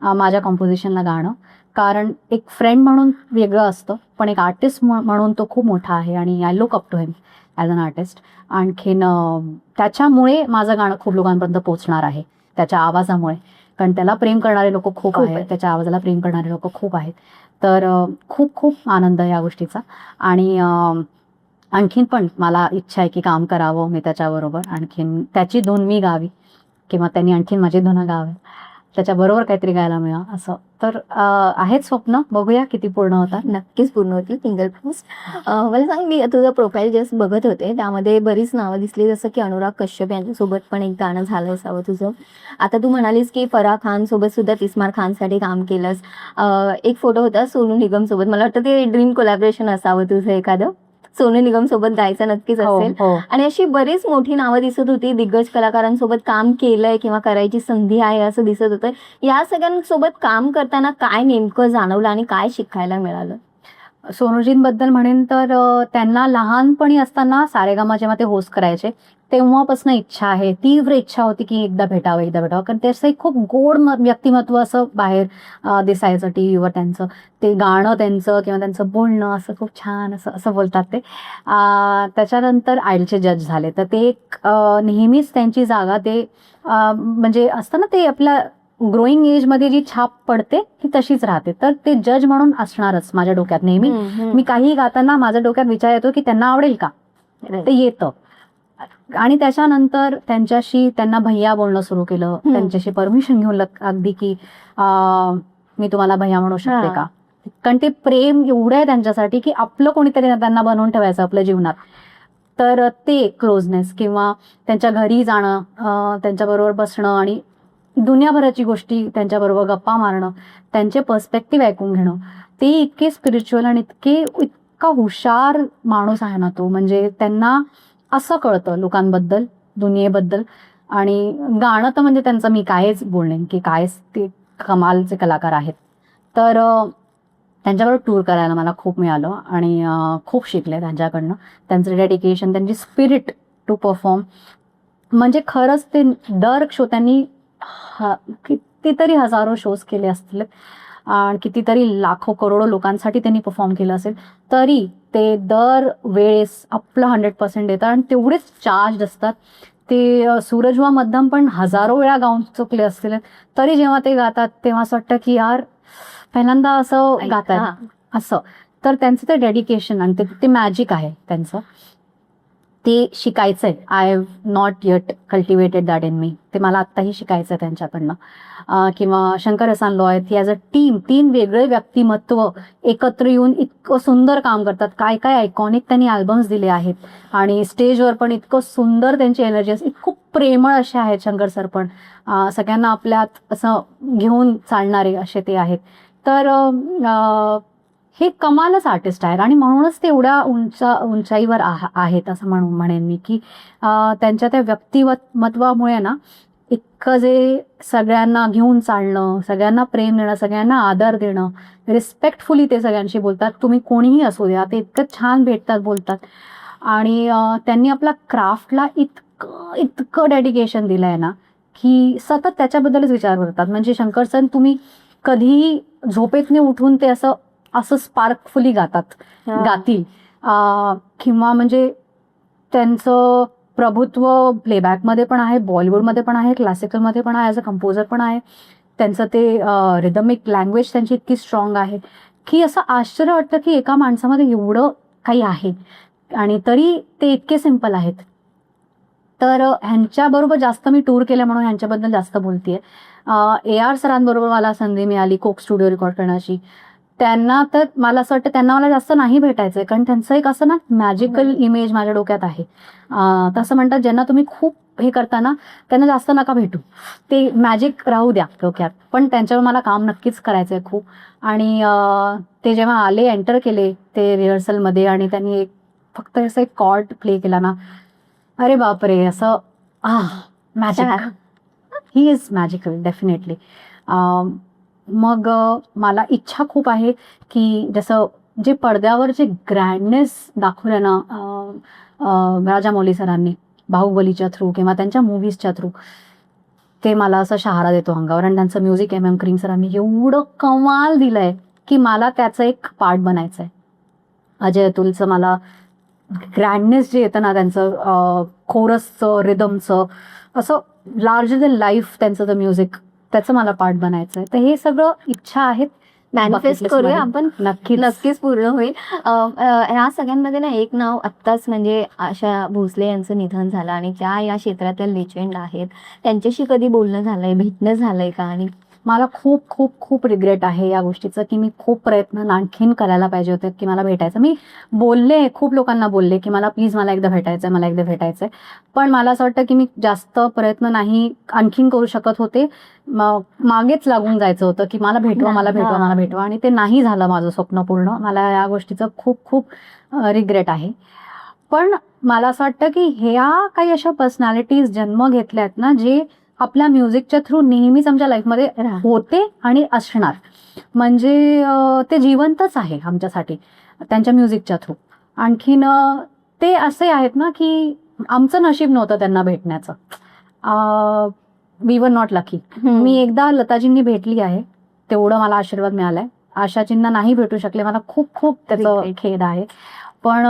माझ्या कॉम्पोजिशनला गाणं, कारण एक फ्रेंड म्हणून वेगळं असतं, पण एक आर्टिस्ट म्हणून तो खूप मोठा आहे आणि I look up to him as an artist. आणखीन त्याच्यामुळे माझं गाणं खूप लोकांपर्यंत पोहोचणार आहे, त्याच्या आवाजामुळे, कारण त्याला प्रेम करणारे लोक खूप आहेत, त्याच्या आवाजाला प्रेम करणारे लोक खूप आहेत. तर खूप खूप आनंद या गोष्टीचा. आणि आणखीन पण मला इच्छा आहे की काम करावं मी त्याच्याबरोबर, आणखीन त्याची धून मी गावी किंवा त्यांनी आणखीन माझी धुनं गावी, त्याच्याबरोबर काहीतरी गायला मिळा असं. तर आहेत स्वप्न, बघूया किती पूर्ण होतात. नक्कीच पूर्ण होतील, फिंगर क्रॉस. मला सांग, मी तुझं प्रोफाईल जस्ट बघत होते, त्यामध्ये बरीच नावं दिसली, जसं की अनुराग कश्यप यांच्यासोबत पण एक गाणं झालं असावं तुझं. आता तू म्हणालीस की फराह खान सोबत सुद्धा तिस्मार खानसाठी काम केलंस. एक फोटो होता सोनू निगम सोबत, मला वाटतं ते ड्रीम कोलॅबरेशन असावं तुझं एखादं, सोनू निगम सोबत गायचं नक्कीच असेल. आणि अशी बरीच मोठी नावं दिसत होती, दिग्गज कलाकारांसोबत काम केलंय किंवा करायची संधी आहे असं दिसत होतं. या सगळ्यांसोबत काम करताना काय नेमकं जाणवलं आणि काय शिकायला मिळालं? सोनूजींबद्दल म्हणेन तर त्यांना लहानपणी असताना सारेगामा जेव्हा ते होस्ट करायचे तेव्हापासून इच्छा आहे, तीव्र इच्छा होती की एकदा भेटावं. कारण ते असं एक खूप गोड व्यक्तिमत्व असं बाहेर दिसायचं टी व्हीवर. त्यांचं ते गाणं त्यांचं किंवा त्यांचं बोलणं असं खूप छान असं असं बोलतात ते. त्याच्यानंतर आयडलचे जज झाले, तर ते एक नेहमीच त्यांची जागा ते म्हणजे असतं ना, ते आपल्या ग्रोईंग एजमध्ये जी छाप पडते ती तशीच राहते. तर ते जज म्हणून असणारच माझ्या डोक्यात नेहमी. मी काही गाताना माझ्या डोक्यात विचार येतो की त्यांना आवडेल का, ते येतं. आणि त्याच्यानंतर त्यांना भैया बोलणं सुरू केलं, त्यांच्याशी परमिशन घेऊन अगदी की मी तुम्हाला भैया म्हणू शकते का, कारण ते प्रेम एवढं आहे त्यांच्यासाठी की आपलं कोणीतरी त्यांना बनवून ठेवायचं आपल्या जीवनात. तर ते क्लोजनेस किंवा त्यांच्या घरी जाणं, त्यांच्याबरोबर बसणं आणि दुनियाभराची गोष्टी त्यांच्याबरोबर गप्पा मारणं, त्यांचे पर्स्पेक्टिव्ह ऐकून घेणं, ते इतके स्पिरिच्युअल आणि इतका हुशार माणूस आहे ना तो. म्हणजे त्यांना असं कळतं लोकांबद्दल, दुनियेबद्दल. आणि गाणं तर म्हणजे त्यांचं मी कायच बोलणे की काय ते कमालचे कलाकार आहेत. तर त्यांच्याबरोबर टूर करायला मला खूप मिळालं आणि खूप शिकले त्यांच्याकडनं. त्यांचं डेडिकेशन, त्यांची स्पिरिट टू परफॉर्म, म्हणजे खरंच ते दर शो त्यांनी कितीतरी हजारो शोज केले असतील आणि कितीतरी लाखो करोडो लोकांसाठी त्यांनी परफॉर्म केलं असेल, तरी ते दर वेळेस आपलं 100% देतात आणि तेवढेच चार्ज असतात. ते सूरजवा मध्यम पण हजारो वेळा गाऊन चुकले असतील, तरी जेव्हा ते गातात तेव्हा असं वाटतं की यार पहिल्यांदा असं गातात असं. तर त्यांचं ते डेडिकेशन आणि ते मॅजिक आहे त्यांचं, ते शिकायचंय. I have not yet cultivated that in me. ते मला आत्ताही शिकायचं आहे त्यांच्याकडनं. किंवा शंकर एहसान लोहार ॲज अ टीम, 3 वेगळे व्यक्तिमत्व एकत्र येऊन इतकं सुंदर काम करतात. काय काय आयकॉनिक त्यांनी अल्बम्स दिले आहेत आणि स्टेजवर पण इतकं सुंदर त्यांची एनर्जी, खूप प्रेमळ असे आहेत शंकर सर पण. सगळ्यांना आपल्यात असं घेऊन चालणारे असे ते आहेत. तर हे कमालच आर्टिस्ट आहेत आणि म्हणूनच ते एवढ्या उंचाईवर आहेत असं म्हणेन मी की त्यांच्या त्या व्यक्तिमत्वामुळे ना इतकं जे सगळ्यांना घेऊन चालणं, सगळ्यांना प्रेम देणं, सगळ्यांना आदर देणं, रिस्पेक्टफुली ते सगळ्यांशी बोलतात. तुम्ही कोणीही असू द्या, ते इतकं छान भेटतात, बोलतात. आणि त्यांनी आपल्या क्राफ्टला इतकं डेडिकेशन दिलं आहे ना की सतत त्याच्याबद्दलच विचार करतात. म्हणजे शंकर सर तुम्ही कधीही झोपेतने उठून ते असं स्पार्कफुली गातील. किंवा म्हणजे त्यांचं प्रभुत्व प्लेबॅकमध्ये पण आहे, बॉलिवूडमध्ये पण आहे, क्लासिकलमध्ये पण आहे, ॲज अ कंपोजर पण आहे. त्यांचं ते रिदमिक लँग्वेज त्यांची इतकी स्ट्रॉंग आहे की असं आश्चर्य वाटतं की एका माणसामध्ये एवढं काही आहे आणि तरी ते इतके सिम्पल आहेत. तर ह्यांच्याबरोबर जास्त मी टूर केलं म्हणून ह्यांच्याबद्दल जास्त बोलतेय. AR सरांबरोबर मला संधी मिळाली कोक स्टुडिओ रेकॉर्ड करण्याची. त्यांना तर मला असं वाटतं त्यांना मला जास्त नाही भेटायचंय, कारण त्यांचं एक असं ना मॅजिकल इमेज माझ्या डोक्यात आहे. तसं म्हणतात ज्यांना तुम्ही खूप हे करताना त्यांना जास्त नका भेटू, ते मॅजिक राहू द्या डोक्यात. पण त्यांच्यावर मला काम नक्कीच करायचंय खूप. आणि ते जेव्हा आले, एंटर केले ते रिहर्सलमध्ये आणि त्यांनी फक्त असं एक कॉर्ड प्ले केला ना, अरे बापरे, असं magic. He is magical definitely. मग मला इच्छा खूप आहे की जसं जे पडद्यावर जे ग्रँडनेस दाखवलं ना राजामौली सरांनी बाहुबलीच्या थ्रू किंवा त्यांच्या मूव्हीजच्या थ्रू, ते मला असं शहारा देतो अंगावर. आणि त्यांचं म्युझिक MM करीम सरांनी एवढं कमाल दिलंय की मला त्याचं एक पार्ट बनायचं आहे. अजय अतुलचं मला ग्रँडनेस जे येतं ना त्यांचं कोरसचं, रिदमचं, असं लार्जर दॅन लाईफ त्यांचं द म्युझिक, त्याचं मला पार्ट बनायचं आहे. तर हे सगळं इच्छा आहेत, मॅनिफेस्ट करूया आपण, नक्कीच पूर्ण होईल. ह्या सगळ्यांमध्ये ना एक नाव आत्ताच म्हणजे आशा भोसले यांचं निधन झालं आणि त्या या क्षेत्रातील लेजेंड आहेत. त्यांच्याशी कधी बोलणं झालंय, भेटणं झालंय का? आणि मला खूप खूप खूप रिग्रेट आहे या गोष्टीचं की मी खूप प्रयत्न आणखीन करायला पाहिजे होते की मला भेटायचं. मी बोलले, खूप लोकांना बोलले की मला प्लीज मला एकदा भेटायचं आहे. पण मला असं वाटतं की मी जास्त प्रयत्न नाही आणखीन करू शकत होते. मागेच लागून जायचं होतं की मला भेटवा आणि ते नाही झालं माझं स्वप्न पूर्ण. मला या गोष्टीचं खूप खूप रिग्रेट आहे. पण मला असं वाटतं की ह्या काही अशा पर्सनॅलिटीज जन्म घेतल्यात ना, जे आपल्या म्युझिकच्या थ्रू नेहमीच आमच्या लाईफमध्ये होते आणि असणार. म्हणजे ते जिवंतच आहे आमच्यासाठी. त्यांच्या म्युझिकच्या थ्रू. आणखीन ते असे आहेत ना की आमचं नशीब नव्हतं त्यांना भेटण्याचं. We were not lucky. मी एकदा लताजींनी भेटली आहे, तेवढं मला आशीर्वाद मिळालाय. आशाजींना नाही भेटू शकले, मला खूप खूप त्याचं खेद आहे. पण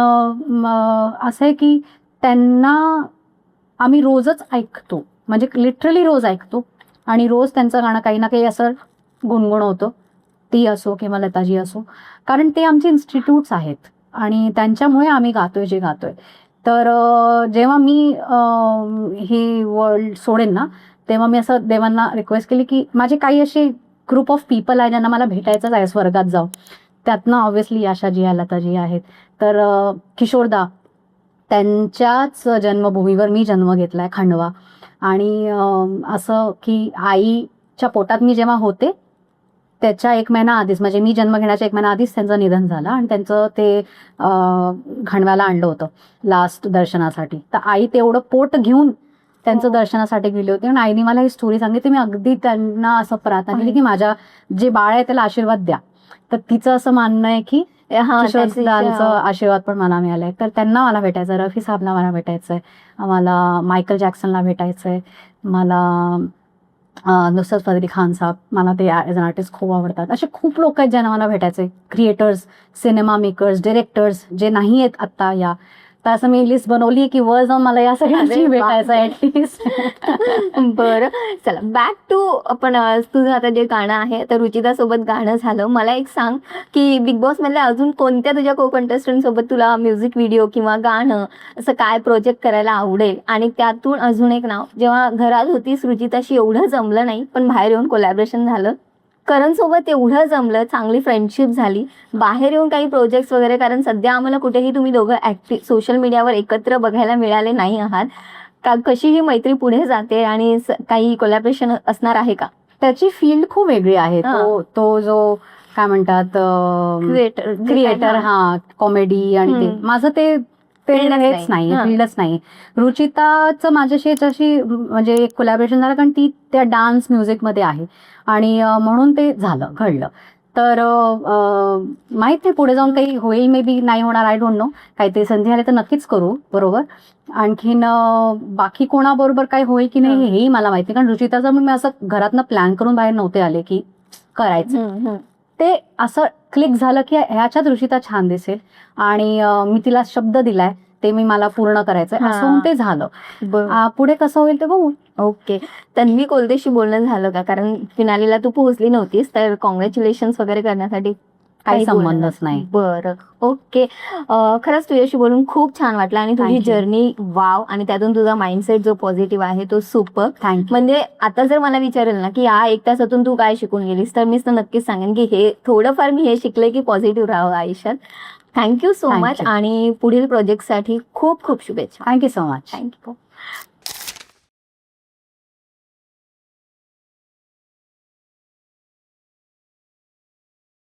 असं आहे की त्यांना आम्ही रोजच ऐकतो, म्हणजे लिटरली रोज ऐकतो आणि रोज त्यांचं गाणं काही ना काही असं गुणगुणवतो, ती असो किंवा लताजी असो, कारण ते आमचे इन्स्टिट्यूट्स आहेत आणि त्यांच्यामुळे आम्ही गातोय जे गातोय. तर जेव्हा मी ही वर्ल्ड सोडेन ना, तेव्हा मी असं देवांना रिक्वेस्ट केली की माझे काही असे ग्रुप ऑफ पीपल आहे ज्यांना मला भेटायचंच आहे स्वर्गात जाऊन. त्यातनं ऑब्व्हियसली आशाजी आहे, लताजी आहेत. तर किशोरदा, त्यांच्याच जन्मभूमीवर मी जन्म घेतलाय, खंडवा. आणि असं की आईच्या पोटात मी जेव्हा होते त्याच्या 1 महिना आधीच, म्हणजे मी जन्म घेण्याच्या 1 महिना आधीच त्यांचं निधन झालं आणि त्यांचं ते खंडव्याला आणलं होतं लास्ट दर्शनासाठी. तर आई तेवढं पोट घेऊन त्यांचं दर्शनासाठी गेले होते आणि आईने मला ही स्टोरी सांगितली. मी अगदी त्यांना असं प्रार्थना केली की माझ्या जे बाळ आहे त्याला आशीर्वाद द्या. तर तिचं असं मानणं आहे की किशोरदांचं आशीर्वाद पण मला मिळालाय. तर त्यांना मला भेटायचं, रफी साहेबला मला भेटायचंय, मला मायकल जॅक्सनला भेटायचंय, मला नुसरत फतेह अली खान साहेब, मला ते ॲज अन आर्टिस्ट खूप आवडतात. असे खूप लोक आहेत ज्यांना मला भेटायचे, क्रिएटर्स, सिनेमा मेकर्स, डिरेक्टर्स जे नाही आहेत आत्ता या. तर असं मी लिस्ट बनवली की वर जाऊन मला या सगळ्यांशी भेटायचं आहे ऍटलिस्ट. बरं, चला बॅक टू आपण तुझं आता जे गाणं आहे तर रुचिता सोबत गाणं झालं. मला एक सांग की बिग बॉस मधल्या अजून कोणत्या तुझ्या को कंटेस्टंट सोबत तुला म्युझिक व्हिडिओ किंवा गाणं असं काय प्रोजेक्ट करायला आवडेल? आणि त्यातून अजून एक नाव, जेव्हा घरात होतीस रुचिताशी एवढं जमलं नाही पण बाहेर येऊन कोलॅबरेशन झालं, करण सोबत एवढं जमलं, चांगली फ्रेंडशिप झाली, बाहेर येऊन काही प्रोजेक्ट्स वगैरे, कारण सध्या आम्हाला कुठेही तुम्ही दोघं ऍक्टिव्ह सोशल मीडियावर एकत्र बघायला मिळाले नाही आहात का, कशी ही मैत्री पुढे जाते आणि काही कोलॅबरेशन असणार आहे का? त्याची फील्ड खूप वेगळी आहे. तो जो काय म्हणतात क्रिएटर, हा कॉमेडी आणि ते माझं ते हेच नाही, फील्डच नाही. रुचिताचं माझ्याशी याच्याशी म्हणजे एक कोलॅबरेशन झालं कारण ती त्या डान्स म्युझिक मध्ये आहे आणि म्हणून ते झालं, घडलं. तर माहित नाही पुढे जाऊन काही होईल, मे बी नाही होणार, आय डोंट नो. काहीतरी संधी आली तर नक्कीच करू, बरोबर. आणखीन बाकी कोणाबरोबर काय होईल की नाही हेही मला माहिती, कारण रुचिताचं मी असं घरातनं प्लॅन करून बाहेर नव्हते आले की करायचं. ते असं क्लिक झालं की ह्याच्यात रुचिता छान दिसेल आणि मी तिला शब्द दिलाय ते मी मला पूर्ण करायचंय, असं ते झालं. पुढे कसं होईल ते बघू. ओके, तन्वी कोलतेशी बोलणं झालं का? कारण फिनालीला तू पोहोचली नव्हतीस, तर कॉंग्रॅच्युलेशन्स वगैरे करण्यासाठी काही संबंधच नाही. बरं, ओके. खरंच तुझ्याशी बोलून खूप छान वाटलं आणि तुझी जर्नी वाव, आणि त्यातून तुझा माइंडसेट जो पॉझिटिव्ह आहे तो सुपर. म्हणजे आता जर मला विचारेल ना की या 1 तासातून तू काय शिकून गेलीस, तर मीच तर नक्कीच सांगेन की हे थोडंफार मी हे शिकले की पॉझिटिव्ह राहावं आयुष्यात. थँक्यू सो मच आणि पुढील प्रोजेक्टसाठी खूप खूप शुभेच्छा. Thank you so much. थँक्यू.